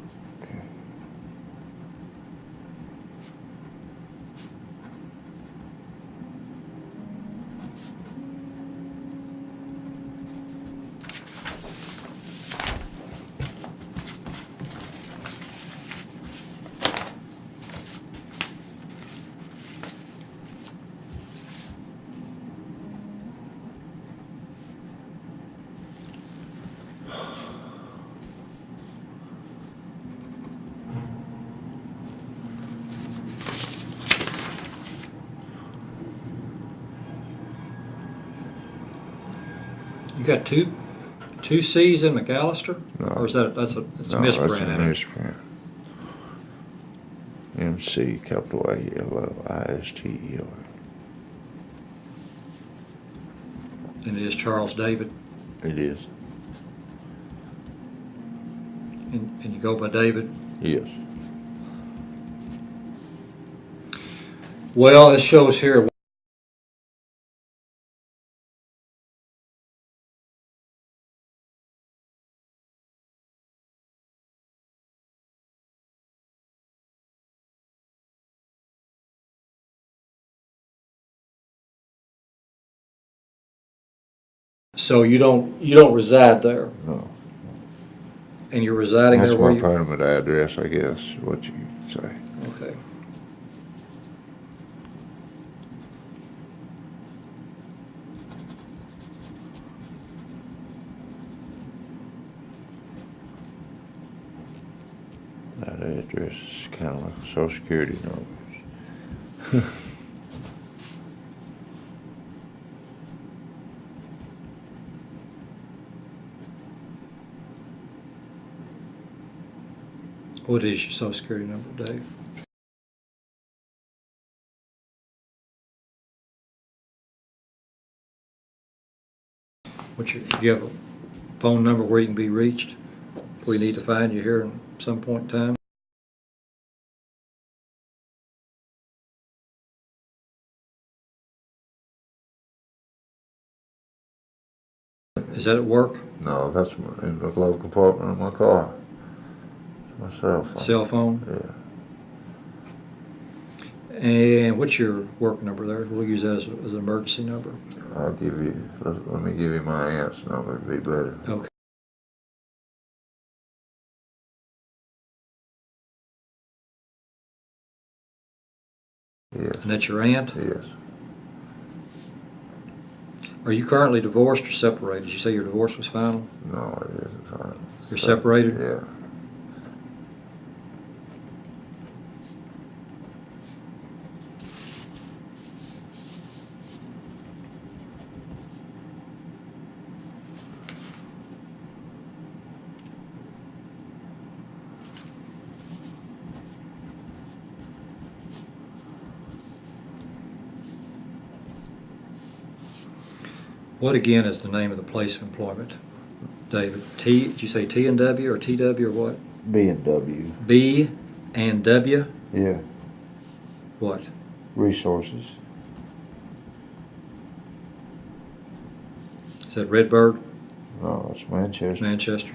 [SPEAKER 1] You got two C's in McAllister?
[SPEAKER 3] No.
[SPEAKER 1] Or is that's a
[SPEAKER 3] No,
[SPEAKER 1] misprint
[SPEAKER 3] that's a
[SPEAKER 1] in it?
[SPEAKER 3] misprint. MC capital ALLISTER.
[SPEAKER 1] And it is Charles David,
[SPEAKER 3] It is.
[SPEAKER 1] and you go by David?
[SPEAKER 3] Yes.
[SPEAKER 1] Well, it shows here. So you don't reside there,
[SPEAKER 3] No.
[SPEAKER 1] and you're residing
[SPEAKER 3] That's
[SPEAKER 1] there where
[SPEAKER 3] my
[SPEAKER 1] you?
[SPEAKER 3] permanent address, I guess, what you say.
[SPEAKER 1] Okay.
[SPEAKER 3] That address is kind of like a social security number.
[SPEAKER 1] What is your social security number, Dave? Do you have a phone number where you can be reached? If we need to find you here at some point in time? Is that at work?
[SPEAKER 3] No, that's in the glove compartment of my car. My cell phone.
[SPEAKER 1] Cell phone?
[SPEAKER 3] Yeah.
[SPEAKER 1] And what's your work number there? We'll use that as an emergency number.
[SPEAKER 3] I'll give you, let me give you my aunt's number, it'd be better.
[SPEAKER 1] Okay.
[SPEAKER 3] Yes.
[SPEAKER 1] And that's your aunt?
[SPEAKER 3] Yes.
[SPEAKER 1] Are you currently divorced or separated? Did you say your divorce was final?
[SPEAKER 3] No, it isn't fine.
[SPEAKER 1] You're separated?
[SPEAKER 3] Yeah.
[SPEAKER 1] What again is the name of the place of employment, David? Did you say T and W or TW or what?
[SPEAKER 3] B&W.
[SPEAKER 1] B and W?
[SPEAKER 3] Yeah.
[SPEAKER 1] What?
[SPEAKER 3] Resources.
[SPEAKER 1] Is that Redbird,
[SPEAKER 3] No, it's Manchester.
[SPEAKER 1] Manchester?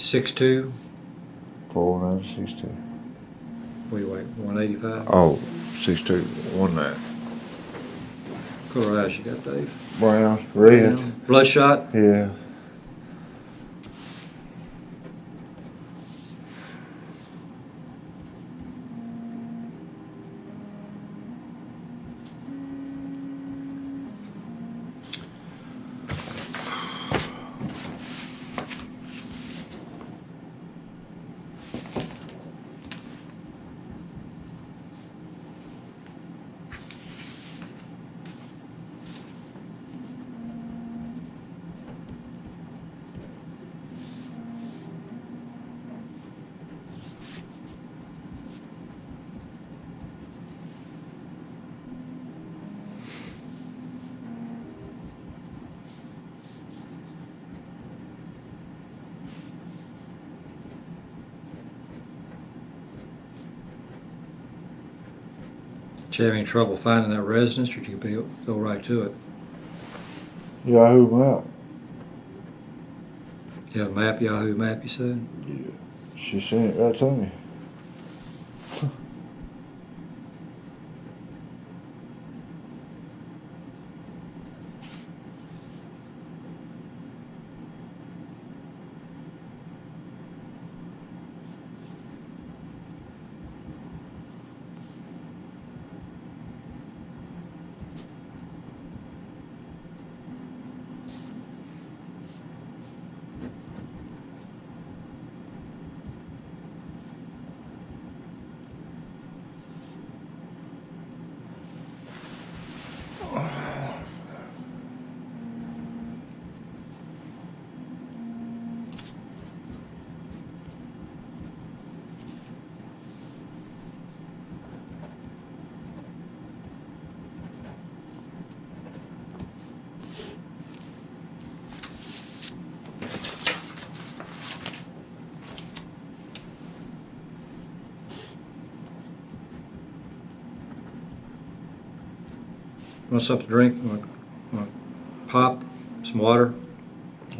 [SPEAKER 1] 6'2",
[SPEAKER 3] 4'9", 6'2".
[SPEAKER 1] what do you weigh, 185?
[SPEAKER 3] Oh, 6'2", 1'9".
[SPEAKER 1] What color eyes you got, Dave?
[SPEAKER 3] Brown, red.
[SPEAKER 1] Bloodshot?
[SPEAKER 3] Yeah.
[SPEAKER 1] Did you have any trouble finding that residence, or did you go right to it?
[SPEAKER 3] Yahoo map.
[SPEAKER 1] You have a map, Yahoo map, you said?
[SPEAKER 3] Yeah. She sent it right to me.
[SPEAKER 1] Want something to drink? Want pop? Some water?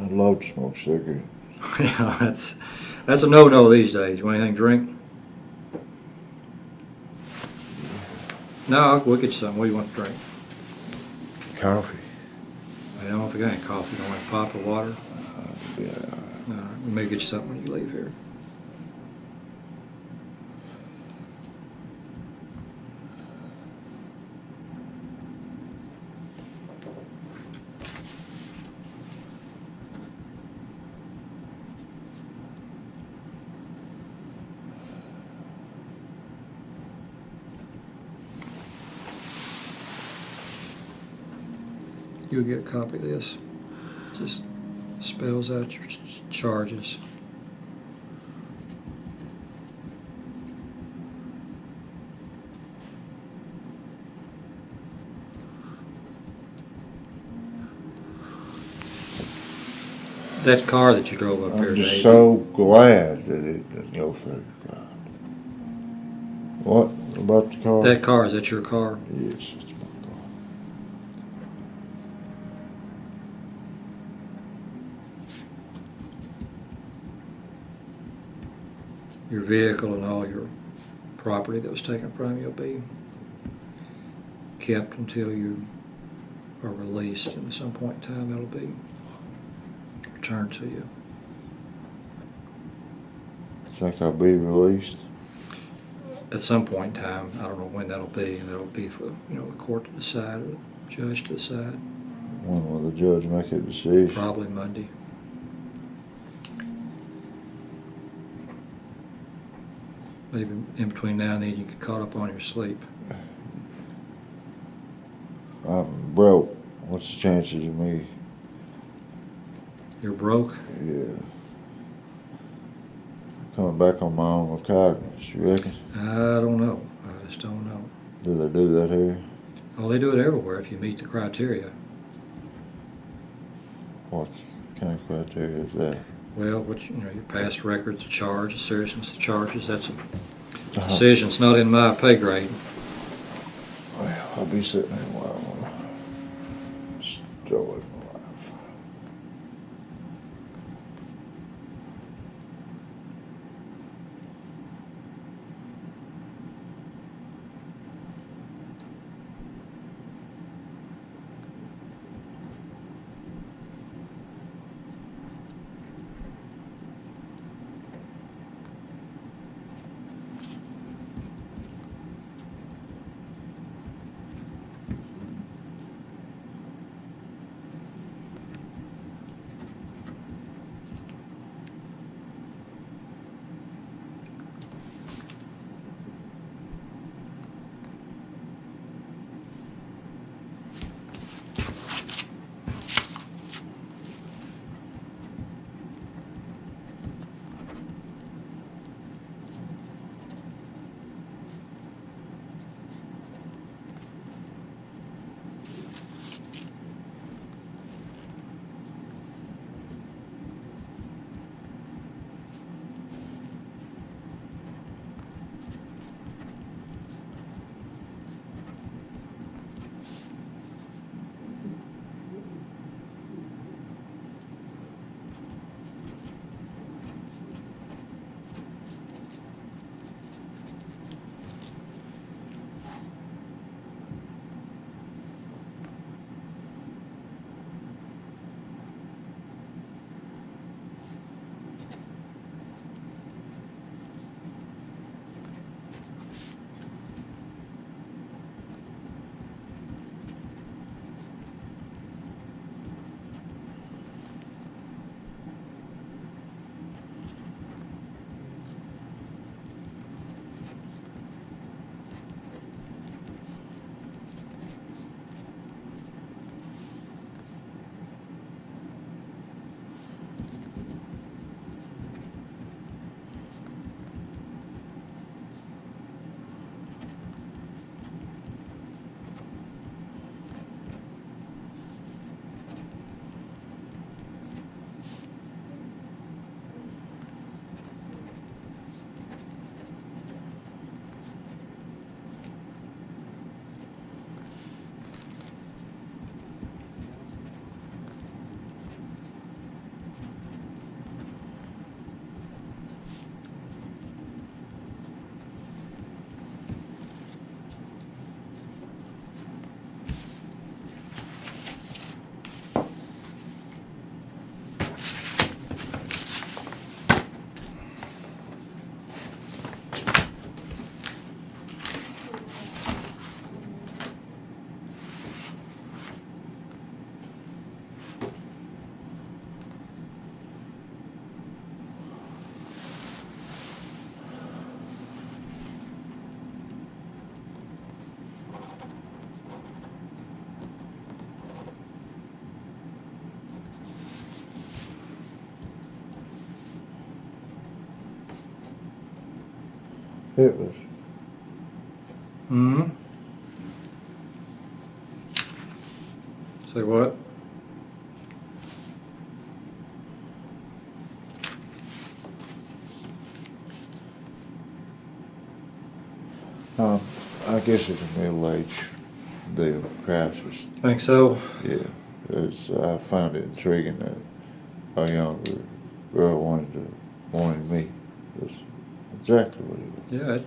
[SPEAKER 3] I'd love to smoke cigarette.
[SPEAKER 1] Yeah, that's a no-no these days. You want anything to drink? No, we'll get you something. What do you want to drink?
[SPEAKER 3] Coffee.
[SPEAKER 1] I don't know if you got any coffee. You don't want pop or water?
[SPEAKER 3] Yeah.
[SPEAKER 1] All right, we'll maybe get you something when you leave here. You'll get a copy of this. Just spells out your charges. That car that you drove up here
[SPEAKER 3] I'm
[SPEAKER 1] today.
[SPEAKER 3] just so glad that it didn't go through. God. What about the car?
[SPEAKER 1] That car, is that your car?
[SPEAKER 3] Yes, it's my car.
[SPEAKER 1] Your vehicle and all your property that was taken from you will be kept until you are released, and at some point in time it'll be returned to you.
[SPEAKER 3] Think I'll be released?
[SPEAKER 1] At some point in time, I don't know when that'll be, and that'll be for the court to decide or the judge to decide.
[SPEAKER 3] When will the judge make a decision?
[SPEAKER 1] Probably Monday. Maybe in between now and then you get caught up on your sleep.
[SPEAKER 3] I'm broke. What's the chances of me?
[SPEAKER 1] You're broke?
[SPEAKER 3] Yeah. Coming back on my own recognizance, you reckon?
[SPEAKER 1] I don't know. I just don't know.
[SPEAKER 3] Do they do that here?
[SPEAKER 1] Oh, they do it everywhere if you meet the criteria.
[SPEAKER 3] What kind of criteria is that?
[SPEAKER 1] Well, your past records, the charge, the seriousness of the charges, that's a decision. It's not in my pay grade.
[SPEAKER 3] Well, I'll be sitting there a while. Enjoy my life. It was.
[SPEAKER 1] Hmm? Say what?
[SPEAKER 3] I guess it's a middle-age deal, crisis.
[SPEAKER 1] Think so?
[SPEAKER 3] Yeah, I found it intriguing that a younger girl wanted me. That's exactly what it was.
[SPEAKER 1] Yeah,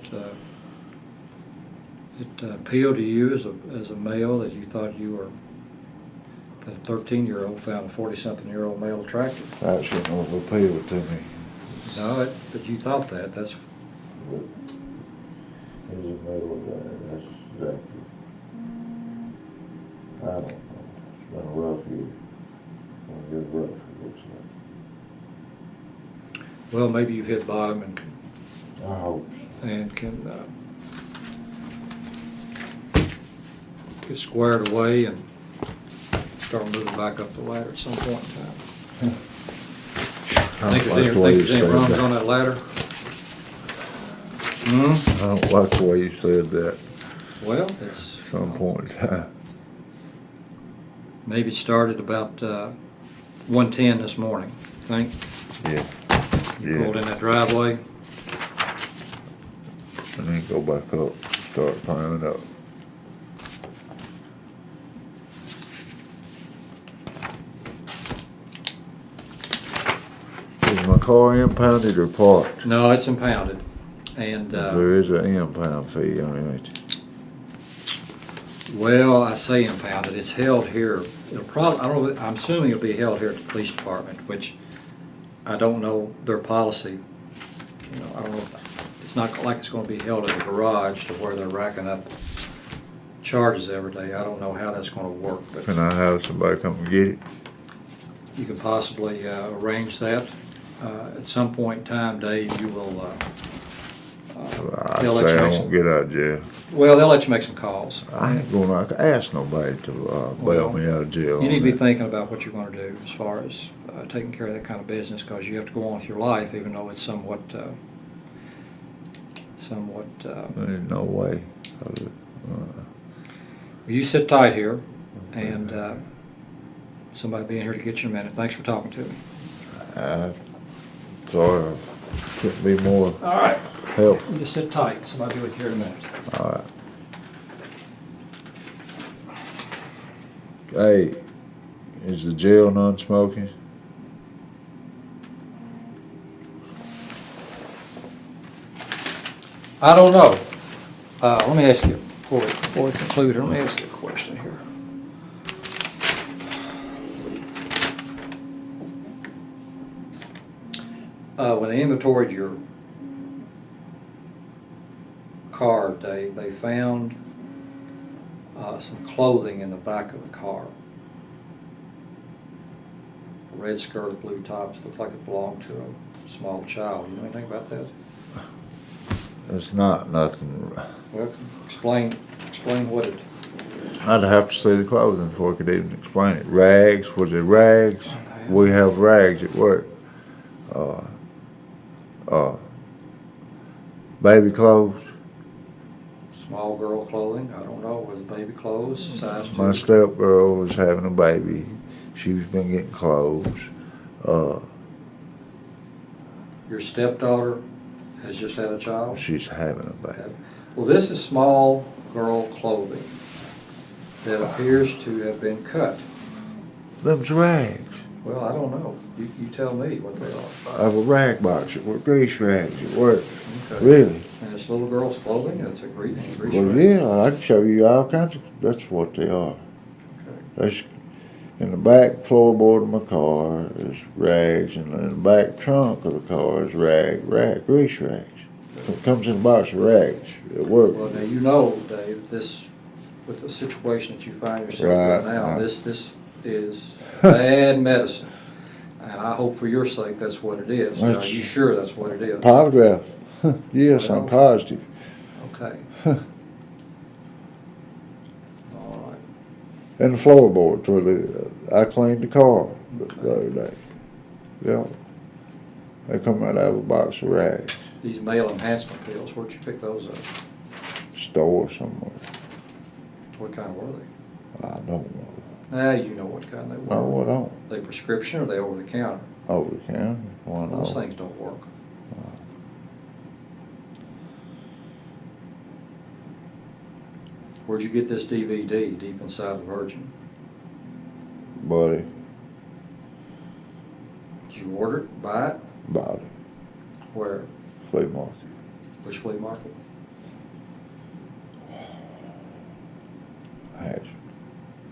[SPEAKER 1] it appealed to you as a male that you thought you were, that a 13-year-old found a 40-something-year-old male attractive.
[SPEAKER 3] That shouldn't have appealed to me.
[SPEAKER 1] No, but you thought that. That's
[SPEAKER 3] But he's a middle guy, that's exactly. I don't know. It's been a rough year. It's gonna get rough, it looks like.
[SPEAKER 1] well, maybe you've hit bottom
[SPEAKER 3] I hope so.
[SPEAKER 1] and can get squared away and start moving back up the ladder at some point in time. Think there's any rungs on that ladder? Hmm?
[SPEAKER 3] I don't like the way you said that
[SPEAKER 1] Well, it's
[SPEAKER 3] some point in time.
[SPEAKER 1] maybe it started about 1:10 this morning. Think
[SPEAKER 3] Yeah.
[SPEAKER 1] you pulled in that driveway.
[SPEAKER 3] And then go back up, start climbing up. Is my car impounded or parked?
[SPEAKER 1] No, it's impounded, and
[SPEAKER 3] There is an impound fee on it.
[SPEAKER 1] well, I say impounded. It's held here. It'll probably. I don't know. I'm assuming it'll be held here at the police department, which I don't know their policy. You know, I don't know. It's not like it's going to be held in the garage to where they're racking up charges every day. I don't know how that's going to work, but
[SPEAKER 3] Can I have somebody come and get it?
[SPEAKER 1] you can possibly arrange that. At some point in time, Dave, you will.
[SPEAKER 3] I
[SPEAKER 1] They'll let
[SPEAKER 3] say
[SPEAKER 1] you
[SPEAKER 3] I
[SPEAKER 1] make
[SPEAKER 3] won't
[SPEAKER 1] some.
[SPEAKER 3] get out of jail.
[SPEAKER 1] Well, they'll let you make some calls.
[SPEAKER 3] I ain't gonna ask nobody to bail
[SPEAKER 1] Well,
[SPEAKER 3] me out of jail.
[SPEAKER 1] You need to be
[SPEAKER 3] on that.
[SPEAKER 1] thinking about what you're going to do as far as taking care of that kind of business, because you have to go on with your life, even though it's somewhat.
[SPEAKER 3] There's no way.
[SPEAKER 1] You sit tight here, and somebody be in here to get you in a minute. Thanks for talking to me.
[SPEAKER 3] Sorry, I couldn't be more
[SPEAKER 1] All right.
[SPEAKER 3] helpful.
[SPEAKER 1] You just sit tight. Somebody be with you here in a minute.
[SPEAKER 3] All right. Hey, is the jail non-smoking?
[SPEAKER 1] I don't know. Let me ask you, before we conclude here, let me ask you a question here. When they inventoried your car, Dave, they found some clothing in the back of the car. A red skirt, a blue top, looked like it belonged to a small child. You know anything about that?
[SPEAKER 3] It's not nothing.
[SPEAKER 1] Well, explain what it.
[SPEAKER 3] I'd have to see the clothing before I could even explain it. Rags, was it rags?
[SPEAKER 1] Okay.
[SPEAKER 3] We have rags at work. Baby clothes.
[SPEAKER 1] Small girl clothing, I don't know, was baby clothes, size 2?
[SPEAKER 3] My stepgirl was having a baby. She's been getting clothes.
[SPEAKER 1] Your stepdaughter has just had a child?
[SPEAKER 3] She's having a baby.
[SPEAKER 1] Well, this is small girl clothing that appears to have been cut.
[SPEAKER 3] Them's rags.
[SPEAKER 1] Well, I don't know. You tell me what they are.
[SPEAKER 3] I have a rag box at work, grease rags at work.
[SPEAKER 1] Okay.
[SPEAKER 3] Really?
[SPEAKER 1] And it's little girl's clothing, that's a grease
[SPEAKER 3] Well,
[SPEAKER 1] rag?
[SPEAKER 3] yeah, I can show you all kinds of, that's what they are.
[SPEAKER 1] Okay.
[SPEAKER 3] There's, in the back floorboard of my car is rags, and in the back trunk of the car is grease rags. It comes in a box of rags at work.
[SPEAKER 1] Well, now you know, Dave, this, with the situation that you find yourself in
[SPEAKER 3] Right,
[SPEAKER 1] now,
[SPEAKER 3] right.
[SPEAKER 1] this is bad medicine. And I hope for your sake that's what it is. Now, are you sure that's what it is?
[SPEAKER 3] Polygraph. Yes, I'm positive.
[SPEAKER 1] Okay. All right.
[SPEAKER 3] And the floorboards where I cleaned the car the other day. Yeah. They come right out of a box of rags.
[SPEAKER 1] these male enhancement pills, where'd you pick those up?
[SPEAKER 3] Store somewhere.
[SPEAKER 1] What kind were they?
[SPEAKER 3] I don't know.
[SPEAKER 1] Now you know what kind they were.
[SPEAKER 3] No, I don't.
[SPEAKER 1] They prescription or they over the counter?
[SPEAKER 3] Over the counter. Why
[SPEAKER 1] Those
[SPEAKER 3] not?
[SPEAKER 1] things don't work. Where'd you get this DVD, Deep Inside the Virgin?
[SPEAKER 3] Buddy,
[SPEAKER 1] Did you order it, buy it?
[SPEAKER 3] bought it.
[SPEAKER 1] Where?
[SPEAKER 3] Flea market.
[SPEAKER 1] Which flea market?
[SPEAKER 3] Hazard.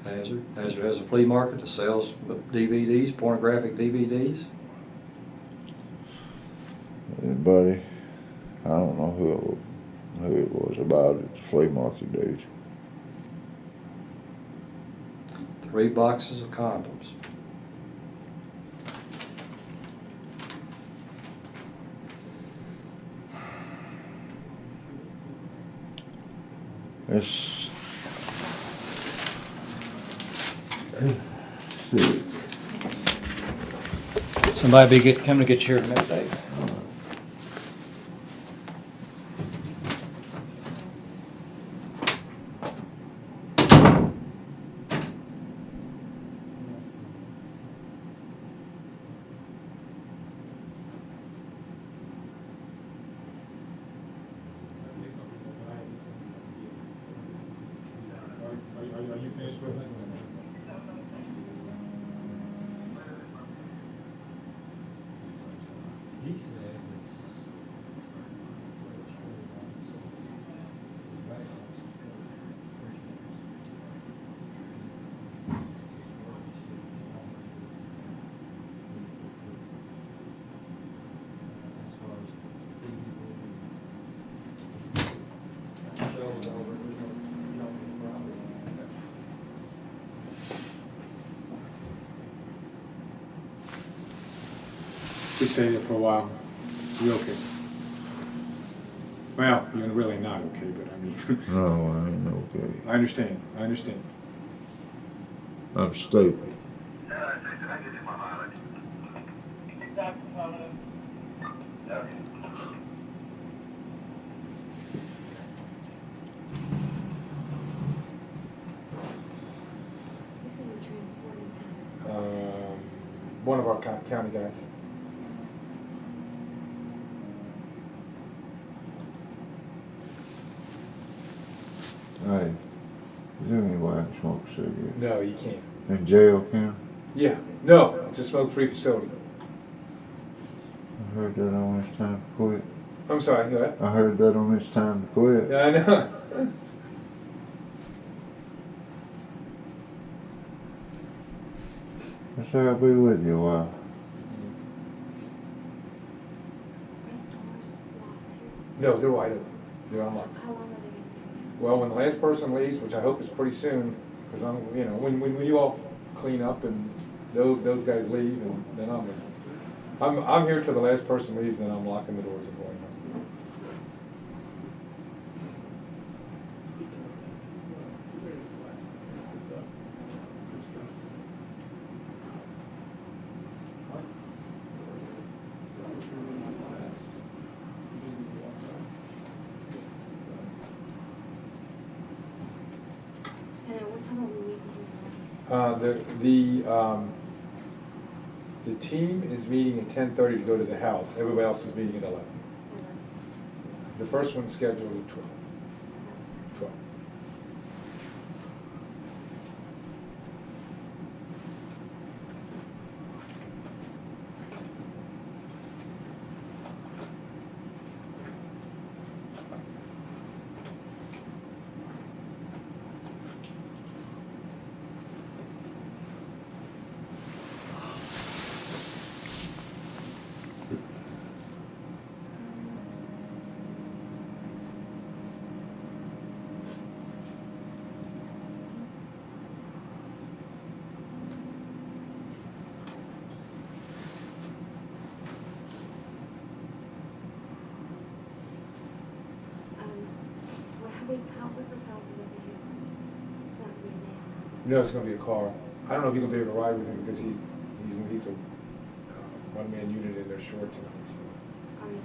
[SPEAKER 1] Hazard. Hazard has a flea market that sells DVDs, pornographic DVDs.
[SPEAKER 3] And buddy, I don't know who it was about it. The flea market dude.
[SPEAKER 1] 3 boxes of condoms.
[SPEAKER 3] Let's see.
[SPEAKER 1] Somebody coming to get you here tonight, Dave?
[SPEAKER 4] Are you finished with it?
[SPEAKER 1] He said
[SPEAKER 4] We stayed there for a while. You okay? Well, you're really not okay, but I mean,
[SPEAKER 3] No, I ain't okay.
[SPEAKER 4] I understand. I understand.
[SPEAKER 3] I'm stupid.
[SPEAKER 4] One of our county guys.
[SPEAKER 3] Hey, is there any way I can smoke a cigarette?
[SPEAKER 4] No, you can't.
[SPEAKER 3] In jail, can
[SPEAKER 4] Yeah. No, it's a smoke-free facility.
[SPEAKER 3] I heard that on this time to quit.
[SPEAKER 4] I'm sorry, go ahead.
[SPEAKER 3] I heard that on this time to quit.
[SPEAKER 4] Yeah, I know.
[SPEAKER 3] I say I'll be with you a while.
[SPEAKER 4] No, they're wide open. They're unlocked.
[SPEAKER 5] How long are they going to be?
[SPEAKER 4] Well, when the last person leaves, which I hope is pretty soon, because I'm, you know, when you all clean up and those guys leave, and then I'm here till the last person leaves, and then I'm locking the doors and going home.
[SPEAKER 5] And at what time are we meeting
[SPEAKER 4] The team is meeting at 10:30 to go to the house. Everybody else is meeting at 11.
[SPEAKER 5] here?
[SPEAKER 4] The first one's scheduled at 12. 12.
[SPEAKER 5] How was the size of the vehicle? It's not really now.
[SPEAKER 4] No, it's gonna be a car. I don't know if you're gonna be able to ride with him because he's a one-man unit and they're short tonight. So.
[SPEAKER 5] mean,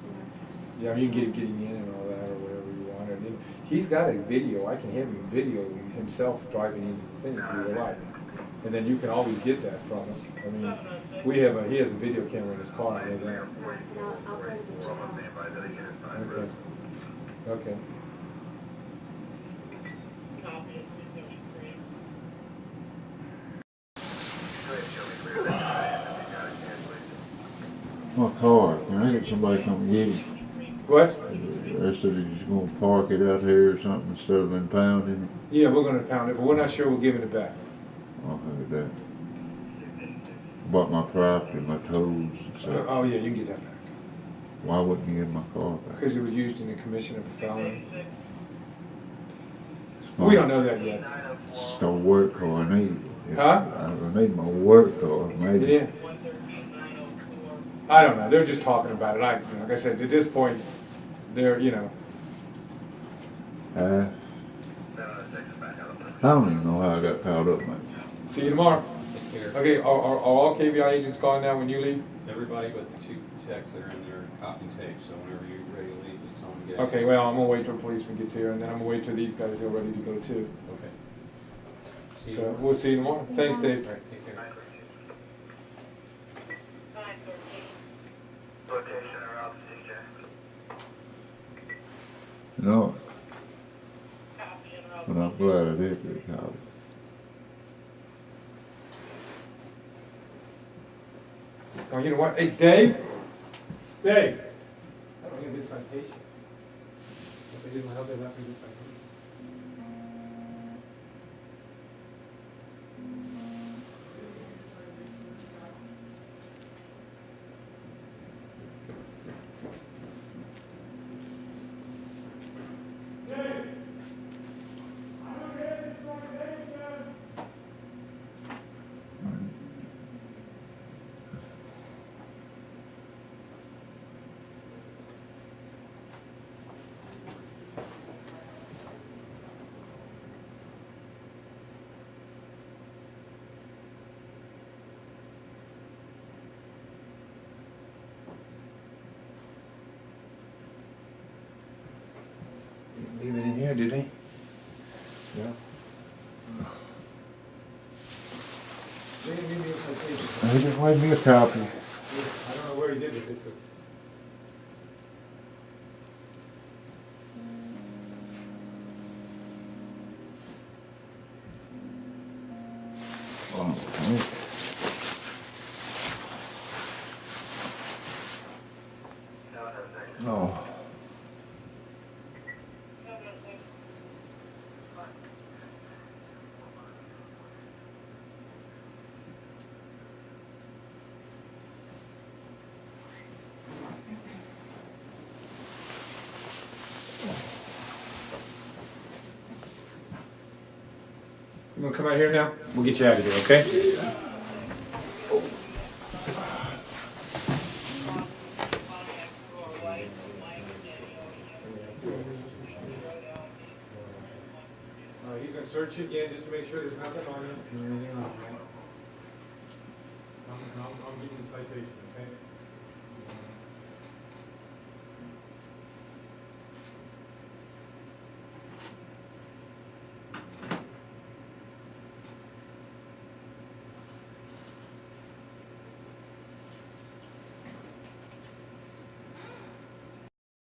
[SPEAKER 5] just.
[SPEAKER 4] Yeah, you can get him in and all that, or whatever you want. And then he's got a video, I can have him video himself driving into the thing if you would like. And then you can always get that from us. I mean, he has a video camera in his car, I know that.
[SPEAKER 5] Right, and I'll go to the jail.
[SPEAKER 4] Okay. Okay.
[SPEAKER 3] My car, can I get somebody to come get it?
[SPEAKER 4] What?
[SPEAKER 3] They said they're just gonna park it out here or something instead of impounding it.
[SPEAKER 4] Yeah, we're gonna pound it, but we're not sure we're giving it back.
[SPEAKER 3] I'll have that. Bought my property, my tools and stuff.
[SPEAKER 4] Oh, yeah, you can get that back.
[SPEAKER 3] Why wouldn't you get my car back?
[SPEAKER 4] Because it was used in the commission of a felony.
[SPEAKER 3] It's
[SPEAKER 4] We
[SPEAKER 3] my-
[SPEAKER 4] don't know that yet.
[SPEAKER 3] It's no work car I need.
[SPEAKER 4] Huh?
[SPEAKER 3] I need my work car, maybe.
[SPEAKER 4] Yeah. I don't know, they're just talking about it. Like I said, at this point, they're,
[SPEAKER 3] I don't even know how I got caught up, man.
[SPEAKER 4] see you tomorrow. Okay, are all KBI agents gone now when you leave?
[SPEAKER 6] Everybody but the two techs that are in there copying tape, so whenever you're ready to leave, just tell them to get out.
[SPEAKER 4] Okay, well, I'm gonna wait till a policeman gets here, and then I'm gonna wait till these guys are ready to go too.
[SPEAKER 6] Okay. See you.
[SPEAKER 4] So,
[SPEAKER 6] tomorrow.
[SPEAKER 4] we'll see you tomorrow.
[SPEAKER 5] See you
[SPEAKER 4] Thanks,
[SPEAKER 5] tomorrow.
[SPEAKER 4] Dave.
[SPEAKER 6] All right, take care.
[SPEAKER 3] No. But I'm glad I did get caught.
[SPEAKER 4] Oh, you know what? Hey, Dave? Dave? I don't need this citation. If they didn't have, they left me this citation. Leave it in here, did he? Yeah. They didn't give me a citation.
[SPEAKER 3] He just made me a copy.
[SPEAKER 4] I don't know where he did it.
[SPEAKER 3] No.
[SPEAKER 4] You gonna come out here now? We'll get you out of here, okay? He's gonna search it again just to make sure there's nothing on it. Anything on it, right? I'll give you the citation, okay?